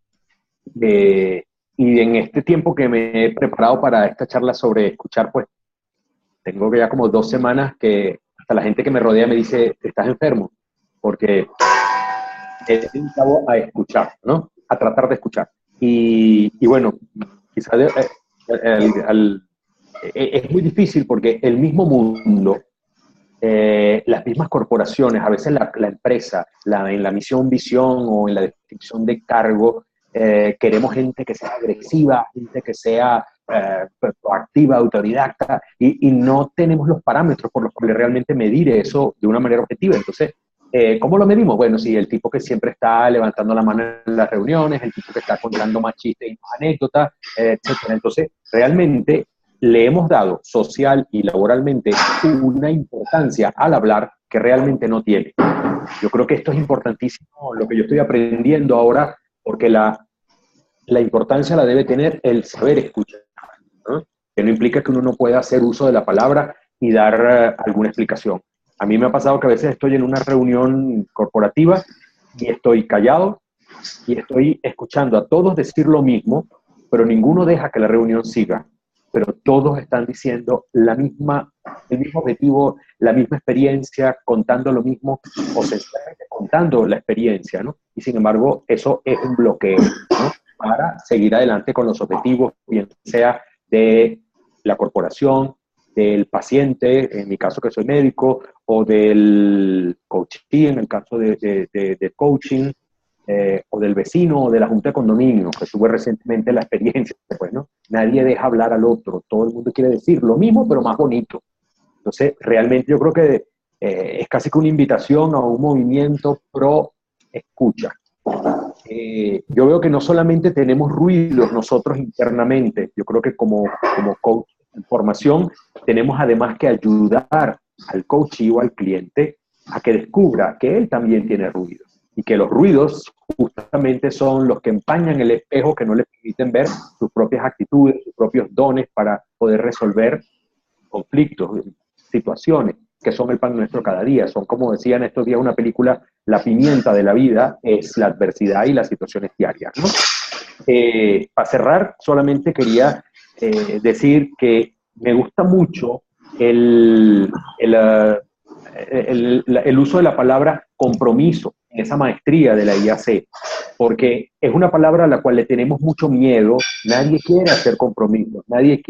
A: Y en este tiempo que me he preparado para esta charla sobre escuchar, pues tengo ya como 2 semanas que hasta la gente que me rodea me dice, ¿estás enfermo? Porque he dedicado a escuchar, ¿no? A tratar de escuchar. Y bueno, quizás es muy difícil porque el mismo mundo, las mismas corporaciones, a veces la empresa, en la misión, visión o en la descripción de cargo, queremos gente que sea agresiva, gente que sea proactiva, autodidacta, y no tenemos los parámetros por los cuales realmente medir eso de una manera objetiva. Entonces, ¿Cómo lo medimos? Bueno, sí, el tipo que siempre está levantando la mano en las reuniones, el tipo que está contando más chistes y más anécdotas, etcétera. Entonces, realmente le hemos dado social y laboralmente una importancia al hablar que realmente no tiene. Yo creo que esto es importantísimo, lo que yo estoy aprendiendo ahora, porque la importancia la debe tener el saber escuchar, ¿no? Que no implica que uno no pueda hacer uso de la palabra y dar alguna explicación. A mí me ha pasado que a veces estoy en una reunión corporativa y estoy callado y estoy escuchando a todos decir lo mismo, pero ninguno deja que la reunión siga. Pero todos están diciendo el mismo objetivo, la misma experiencia, contando lo mismo, o sencillamente contando la experiencia, ¿no? Y sin embargo, eso es un bloqueo, ¿no? Para seguir adelante con los objetivos, bien sea de la corporación, del paciente, en mi caso que soy médico, o del coaching, en el caso de coaching, o del vecino, o de la junta de condominio, que tuve recientemente la experiencia, pues, ¿no? Nadie deja hablar al otro, todo el mundo quiere decir lo mismo, pero más bonito. Entonces, realmente yo creo que es casi que una invitación a un movimiento pro escucha. Yo veo que no solamente tenemos ruidos nosotros internamente, yo creo que como coach en formación tenemos además que ayudar al coach o al cliente a que descubra que él también tiene ruidos y que los ruidos justamente son los que empañan el espejo que no le permiten ver sus propias actitudes, sus propios dones para poder resolver conflictos, situaciones que son el pan nuestro cada día. Son, como decía en estos días una película, la pimienta de la vida es la adversidad y las situaciones diarias, ¿no? Para cerrar, solamente quería decir que me gusta mucho el uso de la palabra compromiso en esa maestría de la IAC, porque es una palabra a la cual le tenemos mucho miedo. Nadie quiere hacer compromisos, nadie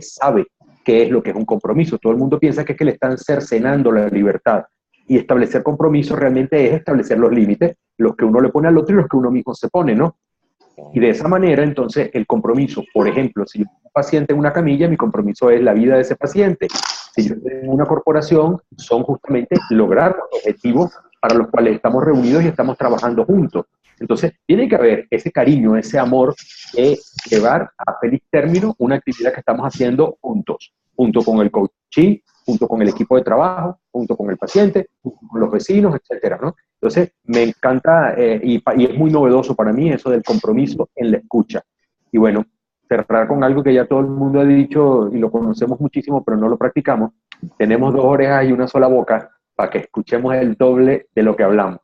A: sabe qué es lo que es un compromiso. Todo el mundo piensa que es que le están cercenando la libertad. Y establecer compromiso realmente es establecer los límites, los que uno le pone al otro y los que uno mismo se pone, ¿no? Y de esa manera, entonces, el compromiso, por ejemplo, si yo tengo un paciente en una camilla, mi compromiso es la vida de ese paciente. Si yo estoy en una corporación, son justamente lograr los objetivos para los cuales estamos reunidos y estamos trabajando juntos. Entonces, tiene que haber ese cariño, ese amor de llevar a feliz término una actividad que estamos haciendo juntos, junto con el coaching, junto con el equipo de trabajo, junto con el paciente, junto con los vecinos, etcétera, ¿no? Entonces, me encanta y es muy novedoso para mí eso del compromiso en la escucha. Y bueno, cerrar con algo que ya todo el mundo ha dicho y lo conocemos muchísimo, pero no lo practicamos. Tenemos 2 orejas y una sola boca para que escuchemos el doble de lo que hablamos.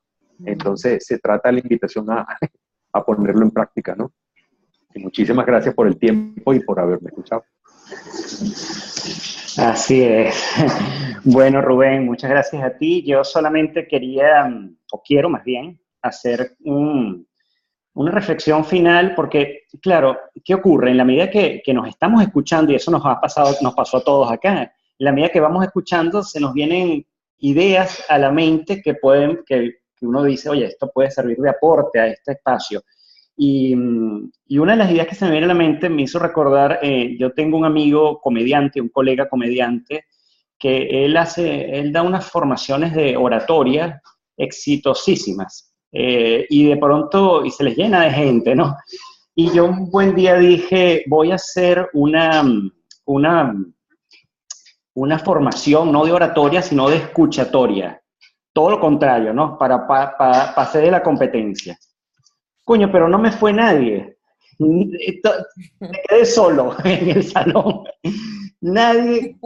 A: Entonces, se trata de la invitación a ponerlo en práctica, ¿no? Y muchísimas gracias por el tiempo y por haberme escuchado.
C: Así es. Bueno, Rubén, muchas gracias a ti. Yo solamente quería, o quiero más bien, hacer una reflexión final, porque, claro, ¿qué ocurre? En la medida que nos estamos escuchando, y eso nos pasó a todos acá, en la medida que vamos escuchando, se nos vienen ideas a la mente que uno dice, oye, esto puede servir de aporte a este espacio. Y una de las ideas que se me viene a la mente me hizo recordar, yo tengo un amigo comediante, un colega comediante, que él da unas formaciones de oratoria exitosísimas. Y de pronto, y se les llena de gente, ¿no? Y yo un buen día dije, voy a hacer una formación, no de oratoria, sino de escuchatoria. Todo lo contrario, ¿no? Para hacer de la competencia. Coño, pero no me fue nadie. Me quedé solo en el salón. Nadie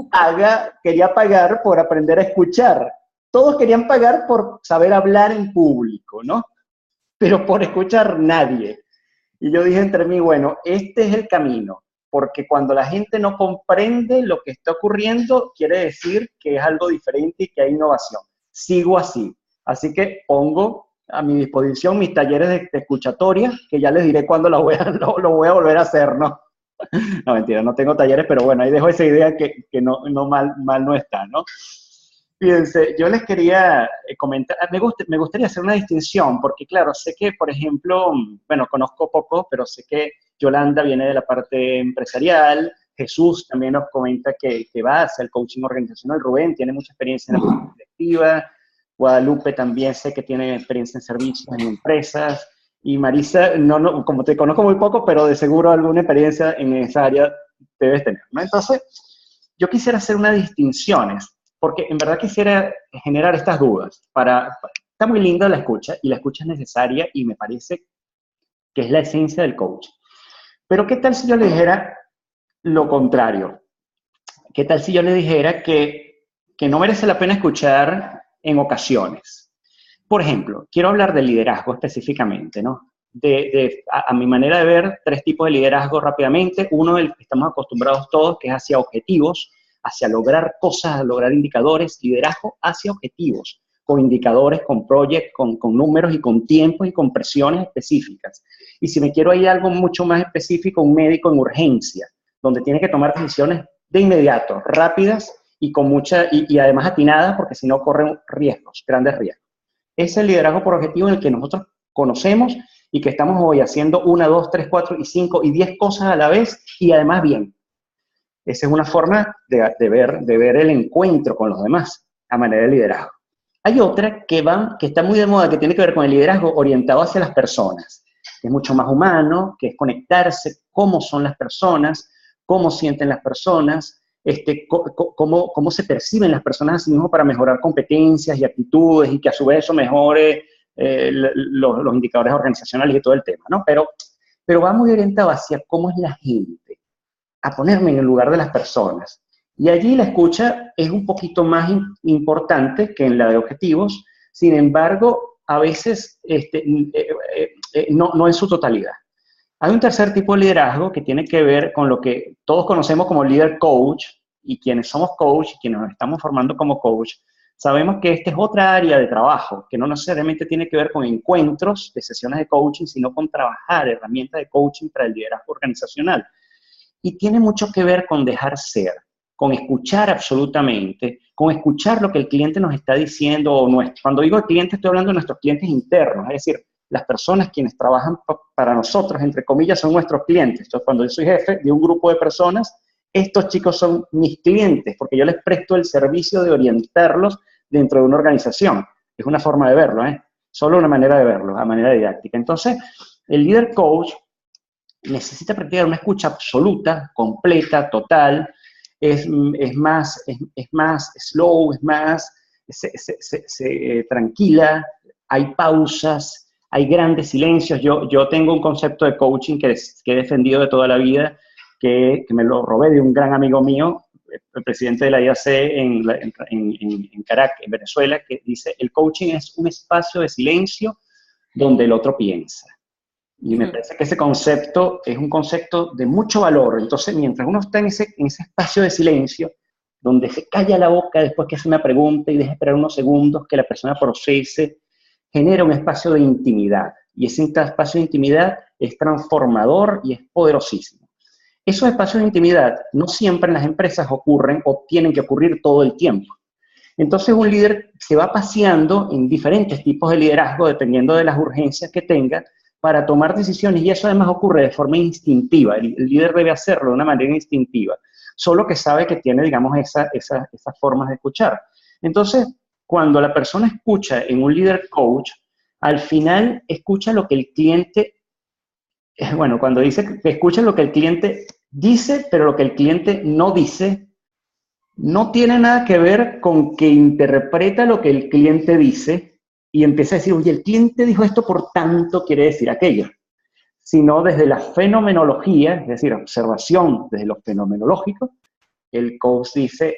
C: quería pagar por aprender a escuchar. Todos querían pagar por saber hablar en público, ¿no? Pero por escuchar nadie. Y yo dije entre mí, bueno, este es el camino, porque cuando la gente no comprende lo que está ocurriendo, quiere decir que es algo diferente y que hay innovación. Sigo así. Así que pongo a mi disposición mis talleres de escuchatoria, que ya les diré cuándo lo voy a volver a hacer, ¿no? No, mentira, no tengo talleres, pero bueno, ahí dejo esa idea que no mal no está, ¿no? Fíjense, yo les quería comentar, me gustaría hacer una distinción, porque claro, sé que, por ejemplo, bueno, conozco poco, pero sé que Yolanda viene de la parte empresarial, Jesús también nos comenta que va hacia el coaching organizacional, Rubén tiene mucha experiencia en la coaching colectiva, Guadalupe también sé que tiene experiencia en servicios en empresas, y Marisa, como te conozco muy poco, pero de seguro alguna experiencia en esa área debes tener, ¿no? Entonces, yo quisiera hacer unas distinciones, porque en verdad quisiera generar estas dudas. Está muy linda la escucha, y la escucha es necesaria, y me parece que es la esencia del coach. Pero ¿qué tal si yo le dijera lo contrario? ¿Qué tal si yo le dijera que no merece la pena escuchar en ocasiones? Por ejemplo, quiero hablar de liderazgo específicamente, ¿no? A mi manera de ver, 3 tipos de liderazgo rápidamente. Uno, el que estamos acostumbrados todos, que es hacia objetivos, hacia lograr cosas, lograr indicadores. Liderazgo hacia objetivos, con indicadores, con proyectos, con números y con tiempos y con presiones específicas. Y si me quiero ir a algo mucho más específico, un médico en urgencia, donde tiene que tomar decisiones de inmediato, rápidas y además atinadas, porque si no corren riesgos, grandes riesgos. Es el liderazgo por objetivo en el que nosotros conocemos y que estamos hoy haciendo 1, 2, 3, 4 y 5 y 10 cosas a la vez y además bien. Esa es una forma de ver el encuentro con los demás a manera de liderazgo. Hay otra que está muy de moda, que tiene que ver con el liderazgo orientado hacia las personas, que es mucho más humano, que es conectarse, cómo son las personas, cómo sienten las personas, cómo se perciben las personas a sí mismos para mejorar competencias y actitudes, y que a su vez eso mejore los indicadores organizacionales y todo el tema, ¿no? Pero va muy orientado hacia cómo es la gente, a ponerme en el lugar de las personas. Y allí la escucha es un poquito más importante que en la de objetivos, sin embargo, a veces no en su totalidad. Hay un tercer tipo de liderazgo que tiene que ver con lo que todos conocemos como líder coach, y quienes somos coach y quienes nos estamos formando como coach, sabemos que esta es otra área de trabajo, que no necesariamente tiene que ver con encuentros de sesiones de coaching, sino con trabajar herramientas de coaching para el liderazgo organizacional. Y tiene mucho que ver con dejar ser, con escuchar absolutamente, con escuchar lo que el cliente nos está diciendo. Cuando digo el cliente, estoy hablando de nuestros clientes internos, es decir, las personas quienes trabajan para nosotros, entre comillas, son nuestros clientes. Entonces, cuando yo soy jefe de un grupo de personas, estos chicos son mis clientes, porque yo les presto el servicio de orientarlos dentro de una organización. Es una forma de verlo, solo una manera de verlo, a manera didáctica. Entonces, el líder coach necesita practicar una escucha absoluta, completa, total, es más slow, es más tranquila, hay pausas, hay grandes silencios. Yo tengo un concepto de coaching que he defendido de toda la vida, que me lo robé de un gran amigo mío, el presidente de la IAC en Caracas, en Venezuela, que dice: el coaching es un espacio de silencio donde el otro piensa. Y me parece que ese concepto es un concepto de mucho valor. Entonces, mientras uno está en ese espacio de silencio, donde se calla la boca después que hace una pregunta y deja esperar unos segundos que la persona procese, genera un espacio de intimidad. Y ese espacio de intimidad es transformador y es poderosísimo. Esos espacios de intimidad no siempre en las empresas ocurren o tienen que ocurrir todo el tiempo. Entonces un líder se va paseando en diferentes tipos de liderazgo dependiendo de las urgencias que tenga para tomar decisiones, y eso además ocurre de forma instintiva. El líder debe hacerlo de una manera instintiva, solo que sabe que tiene, digamos, esas formas de escuchar. Entonces, cuando la persona escucha en un líder coach, al final escucha lo que el cliente, cuando dice que escucha lo que el cliente dice, pero lo que el cliente no dice, no tiene nada que ver con que interpreta lo que el cliente dice y empieza a decir: oye, el cliente dijo esto, por tanto quiere decir aquello. Sino desde la fenomenología, es decir, observación desde lo fenomenológico, el coach dice: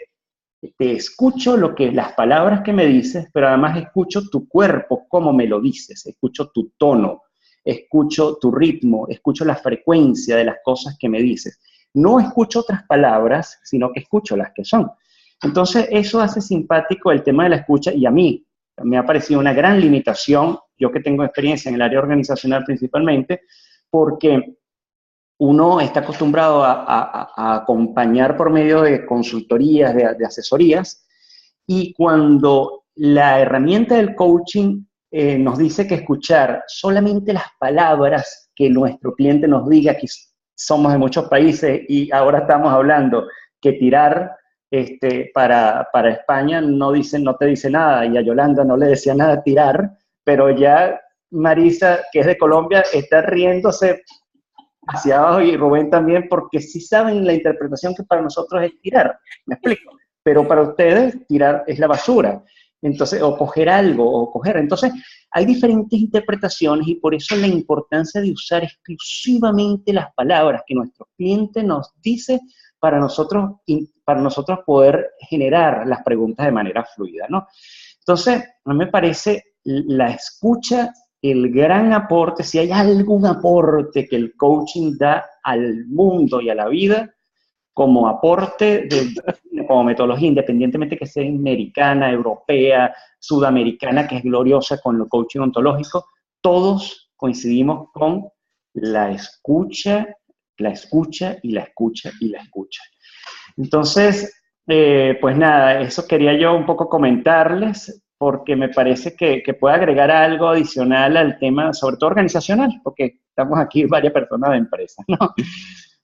C: te escucho las palabras que me dices, pero además escucho tu cuerpo, cómo me lo dices, escucho tu tono, escucho tu ritmo, escucho la frecuencia de las cosas que me dices. No escucho otras palabras, sino que escucho las que son. Entonces, eso hace simpático el tema de la escucha, y a mí me ha parecido una gran limitación, yo que tengo experiencia en el área organizacional principalmente, porque uno está acostumbrado a acompañar por medio de consultorías, de asesorías, y cuando la herramienta del coaching nos dice que escuchar solamente las palabras que nuestro cliente nos diga, que somos de muchos países y ahora estamos hablando que tirar para España no te dice nada, y a Yolanda no le decía nada tirar, pero ya Marisa, que es de Colombia, está riéndose hacia abajo, y Rubén también, porque sí saben la interpretación que para nosotros es tirar, me explico, pero para ustedes tirar es la basura, entonces, o coger algo, o coger, entonces hay diferentes interpretaciones, y por eso la importancia de usar exclusivamente las palabras que nuestro cliente nos dice para nosotros poder generar las preguntas de manera fluida, ¿no? Entonces, a mí me parece la escucha el gran aporte, si hay algún aporte que el coaching da al mundo y a la vida, como aporte, como metodología, independientemente que sea americana, europea, sudamericana, que es gloriosa con el coaching ontológico, todos coincidimos con la escucha y la escucha y la escucha. Entonces, pues nada, eso quería yo un poco comentarles, porque me parece que puede agregar algo adicional al tema, sobre todo organizacional, porque estamos aquí varias personas de empresas, ¿no?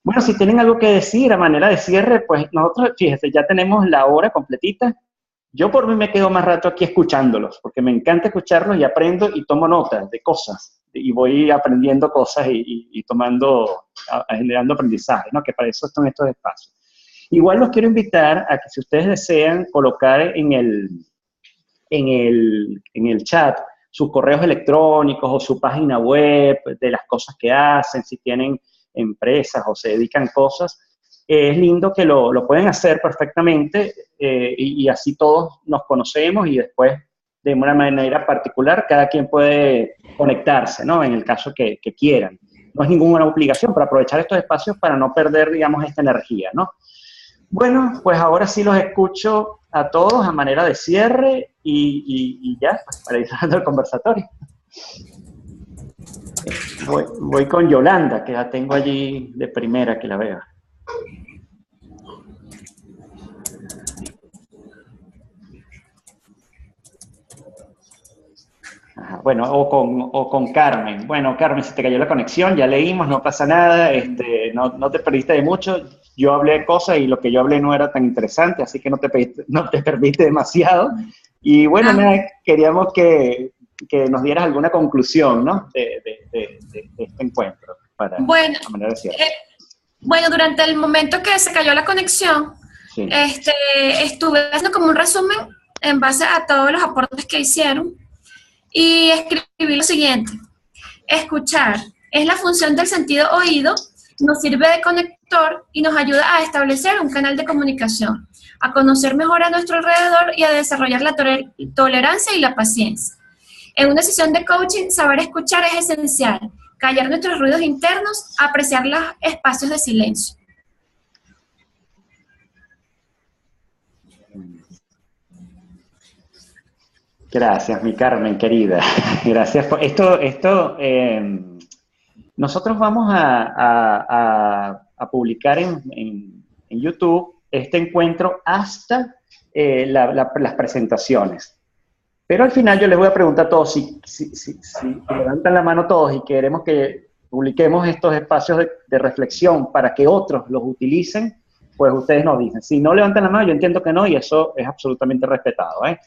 C: Bueno, si tienen algo que decir a manera de cierre, pues nosotros, fíjense, ya tenemos la hora completita. Yo por mí me quedo más rato aquí escuchándolos, porque me encanta escucharlos y aprendo y tomo notas de cosas, y voy aprendiendo cosas y generando aprendizaje, ¿no? Que para eso están estos espacios. Igual los quiero invitar a que, si ustedes desean, colocar en el chat sus correos electrónicos o su página web de las cosas que hacen, si tienen empresas o se dedican cosas, es lindo que lo pueden hacer perfectamente, y así todos nos conocemos, y después, de una manera particular, cada quien puede conectarse, ¿no? En el caso que quieran. No es ninguna obligación, pero aprovechar estos espacios para no perder, digamos, esta energía, ¿no? Bueno, pues ahora sí los escucho a todos a manera de cierre, y ya, pues, para ir dando el conversatorio. Voy con Yolanda, que la tengo allí de primera, que la veo. Ajá, bueno, o con Carmen. Bueno, Carmen, se te cayó la conexión, ya leímos, no pasa nada, no te perdiste de mucho. Yo hablé cosas y lo que yo hablé no era tan interesante, así que no te perdiste demasiado. Y bueno, nada, queríamos que nos dieras alguna conclusión, ¿no? de este encuentro.
D: Bueno, durante el momento que se cayó la conexión, sí, estuve haciendo como un resumen en base a todos los aportes que hicieron, y escribí lo siguiente: escuchar es la función del sentido oído, nos sirve de conector y nos ayuda a establecer un canal de comunicación, a conocer mejor a nuestro alrededor y a desarrollar la tolerancia y la paciencia. En una sesión de coaching, saber escuchar es esencial. Callar nuestros ruidos internos, apreciar los espacios de silencio.
C: Gracias, mi Carmen, querida. Gracias por esto. Nosotros vamos a publicar en YouTube este encuentro hasta las presentaciones. Pero al final yo les voy a preguntar a todos, si levantan la mano todos y queremos que publiquemos estos espacios de reflexión para que otros los utilicen, pues ustedes nos dicen. Si no levantan la mano, yo entiendo que no, y eso es absolutamente respetado, ¿eh?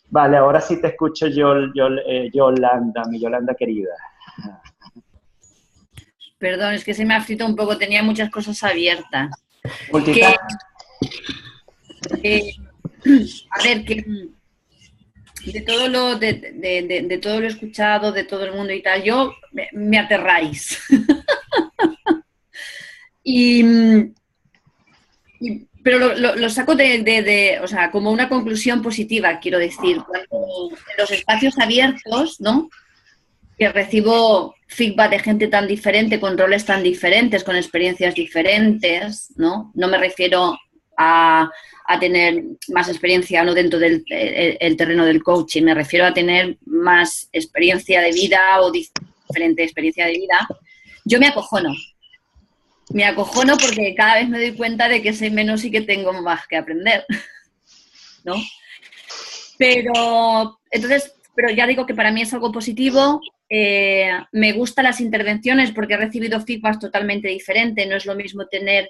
C: Vale, ahora sí te escucho, Yolanda, mi Yolanda querida.
F: Perdón, es que se me ha frito un poco, tenía muchas cosas abiertas. A ver, que de todo lo escuchado, de todo el mundo y tal, yo me aterráis. Pero lo saco o sea, como una conclusión positiva, quiero decir. Cuando en los espacios abiertos, ¿no? Que recibo feedback de gente tan diferente, con roles tan diferentes, con experiencias diferentes, ¿no? No me refiero a tener más experiencia no dentro del el terreno del coaching, me refiero a tener más experiencia de vida o diferente experiencia de vida. Yo me acojono. Me acojono porque cada vez me doy cuenta de que sé menos y que tengo más que aprender, ¿no? Pero ya digo que para mí es algo positivo. Me gustan las intervenciones porque he recibido feedback totalmente diferente. No es lo mismo tener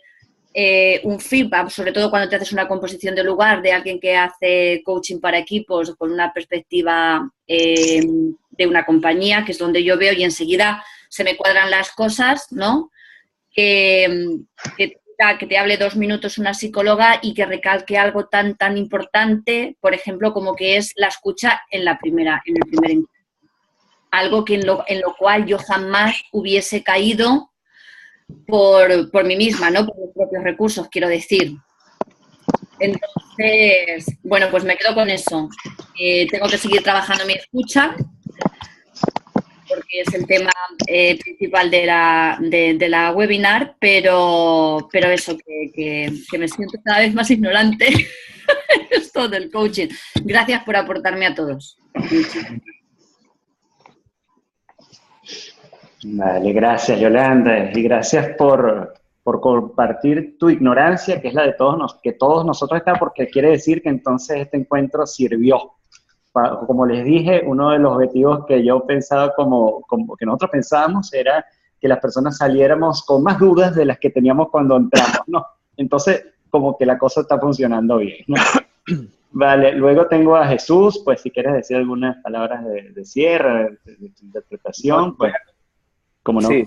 F: un feedback, sobre todo cuando te haces una composición de lugar de alguien que hace coaching para equipos con una perspectiva de una compañía, que es donde yo veo y enseguida se me cuadran las cosas, ¿no? Que te hable 2 minutos una psicóloga y que recalque algo tan importante, por ejemplo, como que es la escucha en el primer encuentro. Algo que en lo cual yo jamás hubiese caído por mí misma, ¿no? Por mis propios recursos, quiero decir. Entonces, bueno, pues me quedo con eso. Tengo que seguir trabajando mi escucha, porque es el tema principal de la webinar, pero eso, que me siento cada vez más ignorante en esto del coaching. Gracias por aportarme a todos.
C: Vale, gracias Yolanda y gracias por compartir tu ignorancia, que es la de que todos nosotros estamos, porque quiere decir que entonces este encuentro sirvió. Como les dije, uno de los objetivos que yo pensaba como que nosotros pensábamos era que las personas saliéramos con más dudas de las que teníamos cuando entramos, ¿no? Entonces, como que la cosa está funcionando bien, ¿no? Vale, luego tengo a Jesús, pues si quieres decir algunas palabras de cierre, de interpretación, pues, como no.
G: Sí,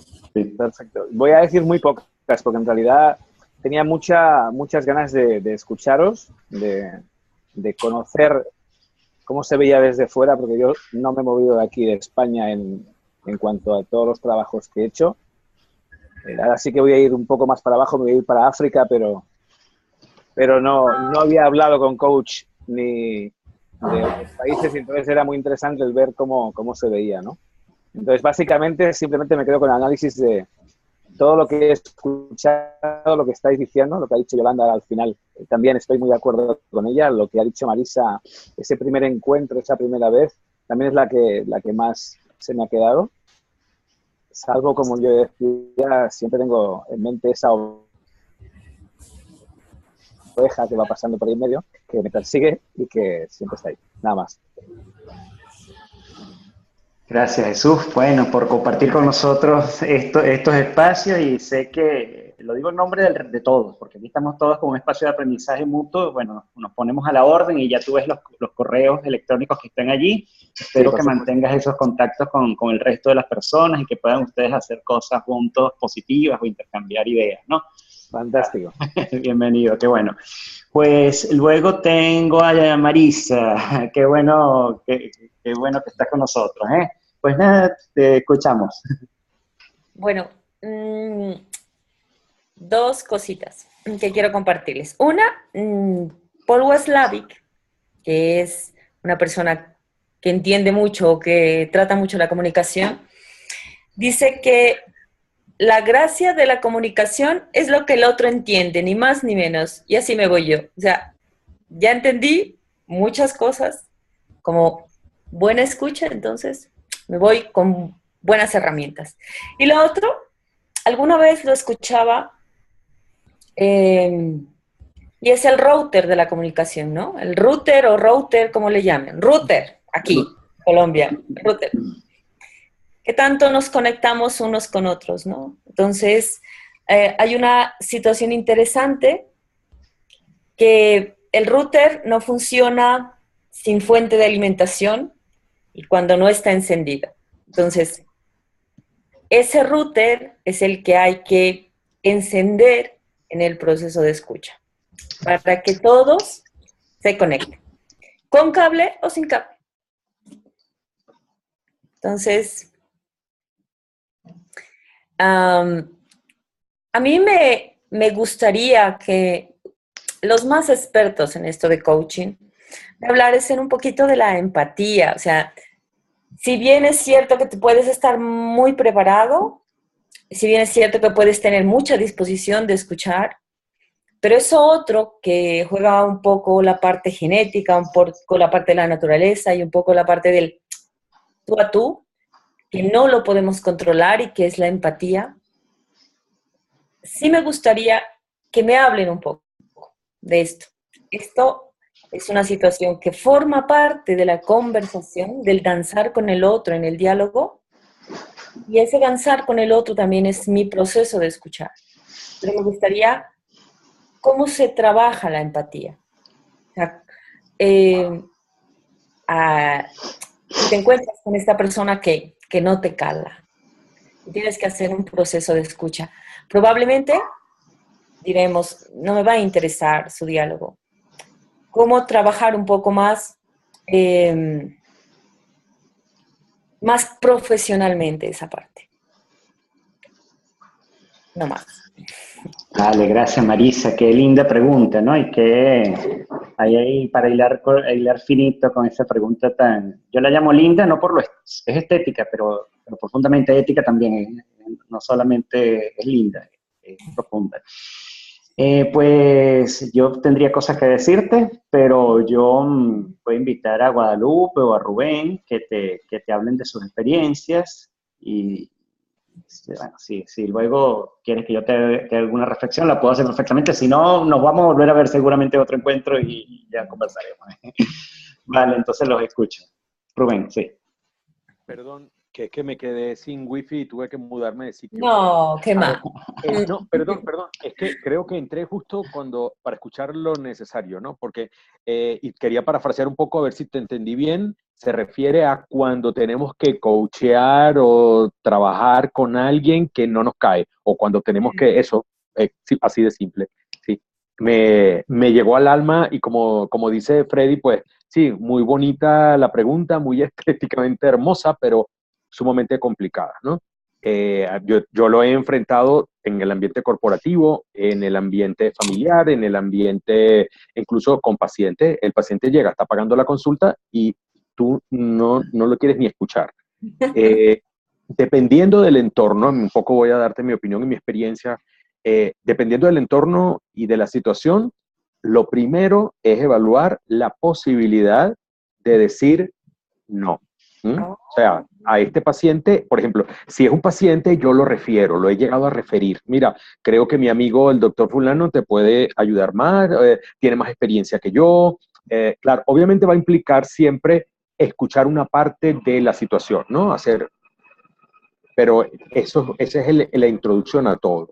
G: perfecto. Voy a decir muy pocas, porque en realidad tenía muchas ganas de escucharos, de conocer cómo se veía desde fuera, porque yo no me he movido de aquí, de España, en cuanto a todos los trabajos que he hecho. Ahora sí que voy a ir un poco más para abajo, me voy a ir para África, pero no había hablado con coach ni de otros países, y entonces era muy interesante el ver cómo se veía, ¿no? Entonces, básicamente, simplemente me quedo con el análisis de todo lo que he escuchado, lo que estáis diciendo, lo que ha dicho Yolanda al final. También estoy muy de acuerdo con ella. Lo que ha dicho Marisa, ese primer encuentro, esa primera vez, también es la que más se me ha quedado. Salvo, como yo decía, siempre tengo en mente esa oveja que va pasando por ahí en medio, que me persigue y que siempre está ahí. Nada más.
C: Gracias Jesús, bueno, por compartir con nosotros estos espacios, y sé que lo digo en nombre de todos, porque aquí estamos todos como un espacio de aprendizaje mutuo. Bueno, nos ponemos a la orden y ya tú ves los correos electrónicos que están allí. Espero que mantengas esos contactos con el resto de las personas y que puedan ustedes hacer cosas juntos positivas o intercambiar ideas, ¿no?
G: Fantástico.
C: Bienvenido, qué bueno. Pues luego tengo a Marisa, qué bueno que estás con nosotros, ¿eh? Pues nada, te escuchamos.
E: Bueno, 2 cositas que quiero compartirles. Una, Paul Watzlawick, que es una persona que entiende mucho, que trata mucho la comunicación, dice que la gracia de la comunicación es lo que el otro entiende, ni más ni menos. Y así me voy yo. O sea, ya entendí muchas cosas como buena escucha, entonces me voy con buenas herramientas. Y lo otro, alguna vez lo escuchaba, y es el router de la comunicación, ¿no? El router o router, como le llamen. Router, aquí, Colombia, router. ¿Qué tanto nos conectamos unos con otros, no? Entonces, hay una situación interesante que el router no funciona sin fuente de alimentación y cuando no está encendido. Entonces, ese router es el que hay que encender en el proceso de escucha para que todos se conecten, con cable o sin cable. Entonces, a mí me gustaría que los más expertos en esto de coaching me hablasen un poquito de la empatía. O sea, si bien es cierto que tú puedes estar muy preparado, si bien es cierto que puedes tener mucha disposición de escuchar, pero eso otro que juega un poco la parte genética, un poco la parte de la naturaleza y un poco la parte del tú a tú, que no lo podemos controlar y que es la empatía, sí me gustaría que me hablen un poco de esto. Esto es una situación que forma parte de la conversación, del danzar con el otro en el diálogo, y ese danzar con el otro también es mi proceso de escuchar. Pero me gustaría ¿cómo se trabaja la empatía? O sea, si te encuentras con esta persona que no te cala, y tienes que hacer un proceso de escucha, probablemente diremos, no me va a interesar su diálogo. ¿Cómo trabajar un poco más, más profesionalmente esa parte? No más.
C: Vale, gracias Marisa, qué linda pregunta, ¿no? Y que ahí para hilar finito con esa pregunta tan, yo la llamo linda, no por lo es estética, pero profundamente ética también, no solamente es linda, es profunda. Pues yo tendría cosas que decirte, pero yo voy a invitar a Guadalupe o a Rubén que te hablen de sus experiencias y bueno, si luego quieres que yo te haga alguna reflexión, la puedo hacer perfectamente. Si no, nos vamos a volver a ver seguramente otro encuentro y ya conversaremos. Vale, entonces los escucho. Rubén, sí.
A: Perdón, que es que me quedé sin wifi y tuve que mudarme de sitio.
E: No, qué mal.
A: No, perdón, es que creo que entré justo para escuchar lo necesario, ¿no? Porque, y quería parafrasear un poco a ver si te entendí bien, se refiere a cuando tenemos que coachear o trabajar con alguien que no nos cae, o cuando tenemos que, eso, sí, así de simple, sí. Me llegó al alma y como dice Freddy, pues sí, muy bonita la pregunta, muy estéticamente hermosa, pero sumamente complicada, ¿no? Yo lo he enfrentado en el ambiente corporativo, en el ambiente familiar, en el ambiente incluso con pacientes. El paciente llega, está pagando la consulta y tú no lo quieres ni escuchar. Dependiendo del entorno, un poco voy a darte mi opinión y mi experiencia, dependiendo del entorno y de la situación, lo primero es evaluar la posibilidad de decir no. O sea, a este paciente, por ejemplo, si es un paciente, yo lo refiero, lo he llegado a referir. Mira, creo que mi amigo, el doctor fulano, te puede ayudar más, tiene más experiencia que yo. Claro, obviamente va a implicar siempre escuchar una parte de la situación, ¿no? Pero esa es la introducción a todo.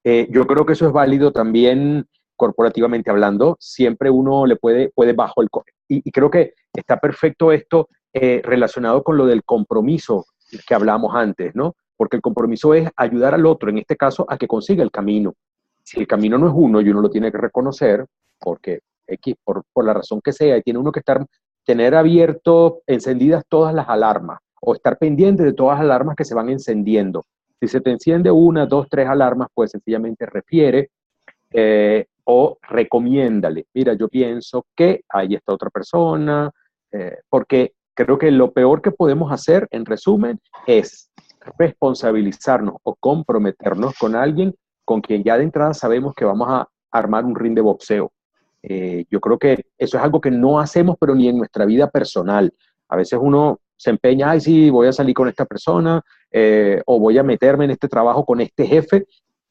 A: Yo creo que eso es válido también corporativamente hablando. Siempre uno le puede bajo el... Y creo que está perfecto esto relacionado con lo del compromiso que hablábamos antes, ¿no? Porque el compromiso es ayudar al otro, en este caso, a que consiga el camino. Si el camino no es uno y uno lo tiene que reconocer, porque por la razón que sea, y tiene uno que tener abierto, encendidas todas las alarmas, o estar pendiente de todas las alarmas que se van encendiendo. Si se te enciende una, dos, tres alarmas, pues sencillamente refiere o recomiéndale. Mira, yo pienso que ahí está otra persona, porque creo que lo peor que podemos hacer, en resumen, es responsabilizarnos o comprometernos con alguien con quien ya de entrada sabemos que vamos a armar un ring de boxeo. Yo creo que eso es algo que no hacemos, pero ni en nuestra vida personal. A veces uno se empeña, ay, sí, voy a salir con esta persona, o voy a meterme en este trabajo con este jefe,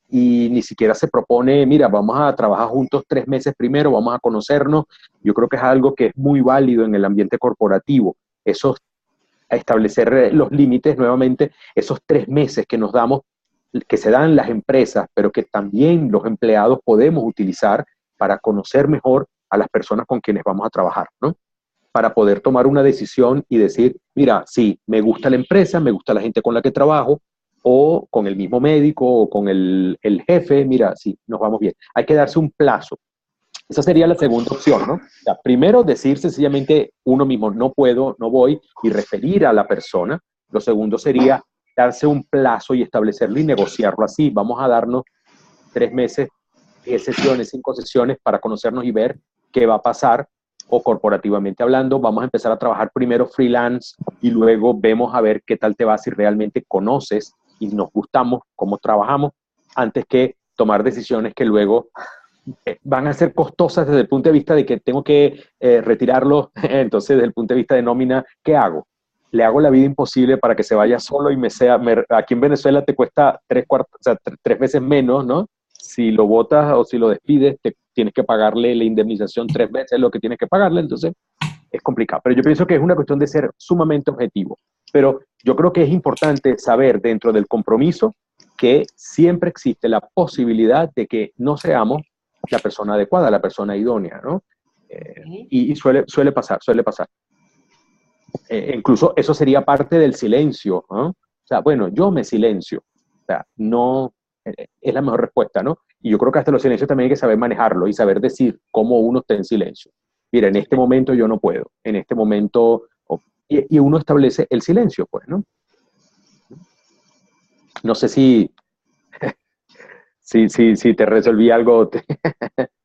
A: y ni siquiera se propone, mira, vamos a trabajar juntos 3 meses primero, vamos a conocernos. Yo creo que es algo que es muy válido en el ambiente corporativo. Establecer los límites nuevamente, esos 3 meses que nos damos, que se dan las empresas, pero que también los empleados podemos utilizar para conocer mejor a las personas con quienes vamos a trabajar, ¿no? Para poder tomar una decisión y decir, mira, sí, me gusta la empresa, me gusta la gente con la que trabajo, o con el mismo médico, o con el jefe, mira, sí, nos vamos bien. Hay que darse un plazo. Esa sería la segunda opción, ¿no? O sea, primero, decir sencillamente uno mismo, no puedo, no voy, y referir a la persona. Lo segundo sería darse un plazo y establecerlo y negociarlo así. Vamos a darnos 3 meses, 10 sesiones, 5 sesiones para conocernos y ver qué va a pasar. O corporativamente hablando, vamos a empezar a trabajar primero freelance y luego vemos a ver qué tal te va si realmente conoces y nos gustamos cómo trabajamos, antes que tomar decisiones que luego van a ser costosas desde el punto de vista de que tengo que retirarlo. Entonces, desde el punto de vista de nómina, ¿qué hago? Le hago la vida imposible para que se vaya solo y aquí en Venezuela te cuesta 3 veces menos, ¿no? Si lo botas o si lo despides, tienes que pagarle la indemnización 3 veces lo que tienes que pagarle, entonces es complicado. Pero yo pienso que es una cuestión de ser sumamente objetivo. Pero yo creo que es importante saber dentro del compromiso que siempre existe la posibilidad de que no seamos la persona adecuada, la persona idónea, ¿no? Y suele pasar. Incluso eso sería parte del silencio, ¿no? O sea, bueno, yo me silencio. O sea, no es la mejor respuesta, ¿no? Y yo creo que hasta los silencios también hay que saber manejarlo y saber decir cómo uno está en silencio. Mira, en este momento yo no puedo, en este momento... Y uno establece el silencio, pues, ¿no? No sé si te resolví algo.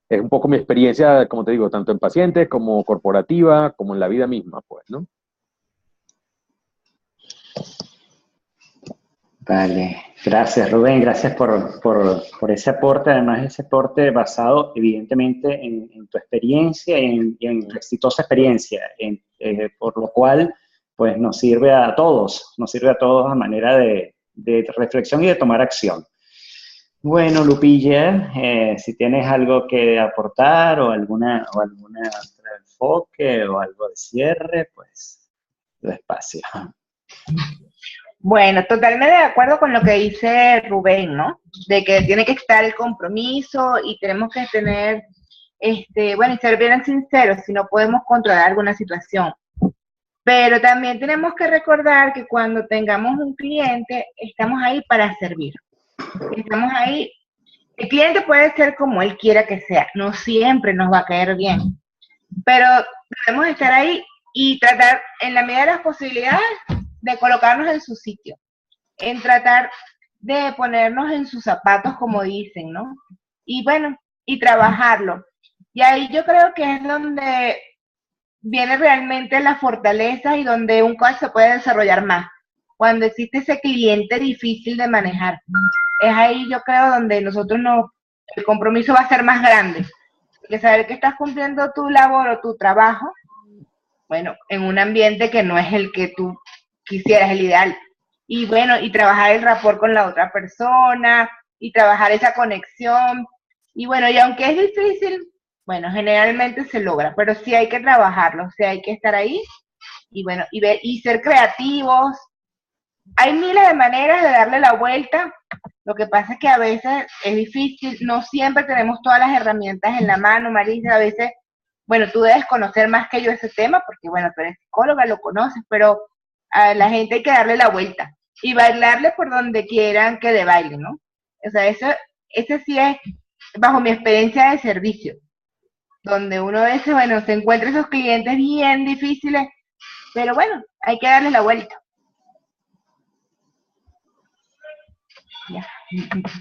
A: Es un poco mi experiencia, como te digo, tanto en pacientes como corporativa, como en la vida misma, pues, ¿no?
C: Vale, gracias Rubén, gracias por ese aporte, además ese aporte basado evidentemente en tu experiencia y en tu exitosa experiencia, por lo cual pues nos sirve a todos a manera de reflexión y de tomar acción. Bueno, Lupilla, si tienes algo que aportar o alguna otro enfoque o algo de cierre, pues despacio.
B: Bueno, totalmente de acuerdo con lo que dice Rubén, ¿no? De que tiene que estar el compromiso y tenemos que tener, bueno, y ser bien sinceros si no podemos controlar alguna situación. Pero también tenemos que recordar que cuando tengamos un cliente, estamos ahí para servir. Estamos ahí. El cliente puede ser como él quiera que sea, no siempre nos va a caer bien, pero debemos estar ahí y tratar, en la medida de las posibilidades, de colocarnos en su sitio, en tratar de ponernos en sus zapatos, como dicen, ¿no? Y bueno, y trabajarlo. Y ahí yo creo que es donde viene realmente la fortaleza y donde un coach se puede desarrollar más. Cuando existe ese cliente difícil de manejar. Es ahí yo creo donde nosotros el compromiso va a ser más grande. Porque saber que estás cumpliendo tu labor o tu trabajo, bueno, en un ambiente que no es el que tú quisieras, el ideal. Y bueno, y trabajar el rapport con la otra persona, y trabajar esa conexión. Y bueno, y aunque es difícil, bueno, generalmente se logra, pero sí hay que trabajarlo, o sea, hay que estar ahí, y bueno, y ser creativos. Hay miles de maneras de darle la vuelta, lo que pasa es que a veces es difícil, no siempre tenemos todas las herramientas en la mano, Marisa, a veces, bueno, tú debes conocer más que yo ese tema, porque bueno, tú eres psicóloga, lo conoces, pero a la gente hay que darle la vuelta y bailarle por donde quieran que le bailen, ¿no? O sea, ese sí es bajo mi experiencia de servicio, donde uno a veces, bueno, se encuentra esos clientes bien difíciles, pero bueno, hay que darle la vuelta. Ya.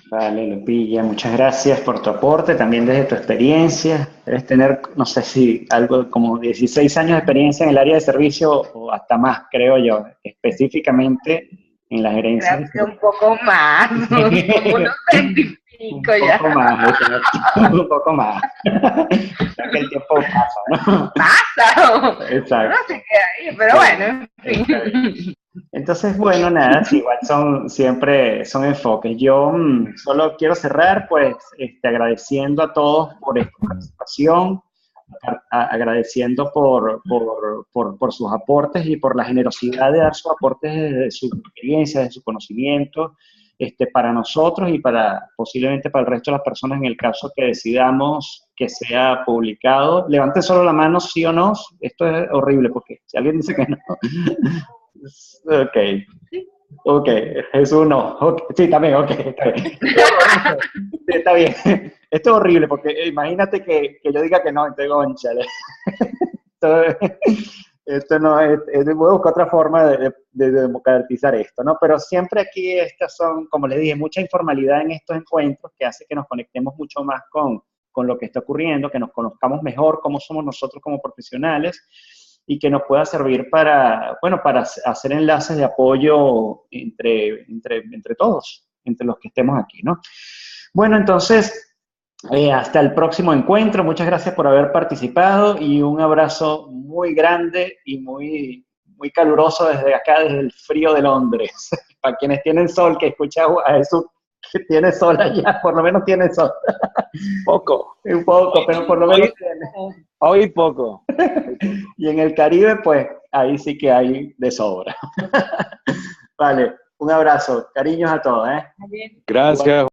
C: Vale, Lupilla, muchas gracias por tu aporte, también desde tu experiencia. Debes tener, no sé si algo como 16 años de experiencia en el área de servicio o hasta más, creo yo, específicamente en la gerencia.
B: Creo que un poco más, como unos 25 ya.
C: Un poco más, un poco más. Creo que el tiempo pasa, ¿no?
B: Pasa.
C: Exacto.
B: No se queda ahí, pero bueno, en fin.
C: Entonces, bueno, nada, sí, igual siempre son enfoques. Yo solo quiero cerrar, pues, agradeciendo a todos por esta participación, agradeciendo por sus aportes y por la generosidad de dar sus aportes desde su experiencia, desde su conocimiento, para nosotros y posiblemente para el resto de las personas en el caso que decidamos que sea publicado. Levanten solo la mano, sí o no. Esto es horrible porque si alguien dice que no... Ok, Jesús no. Okay. Sí, también, ok, está bien. Sí, está bien. Esto es horrible porque imagínate que yo diga que no, entonces, gónchale. Esto no es, voy a buscar otra forma de democratizar esto, ¿no? Pero siempre aquí estas son, como les dije, mucha informalidad en estos encuentros que hace que nos conectemos mucho más con lo que está ocurriendo, que nos conozcamos mejor cómo somos nosotros como profesionales y que nos pueda servir para hacer enlaces de apoyo entre todos, entre los que estemos aquí, ¿no? Bueno, entonces, hasta el próximo encuentro. Muchas gracias por haber participado y un abrazo muy grande y muy, muy caluroso desde acá, desde el frío de Londres. Para quienes tienen sol, que escucha a Jesús que tiene sol allá, por lo menos tiene sol.
G: Poco.
C: Un poco, pero por lo menos tiene.
G: Hoy poco.
C: Y en el Caribe, pues, ahí sí que hay de sobra. Vale, un abrazo. Cariños a todos, ¿eh?
G: Gracias.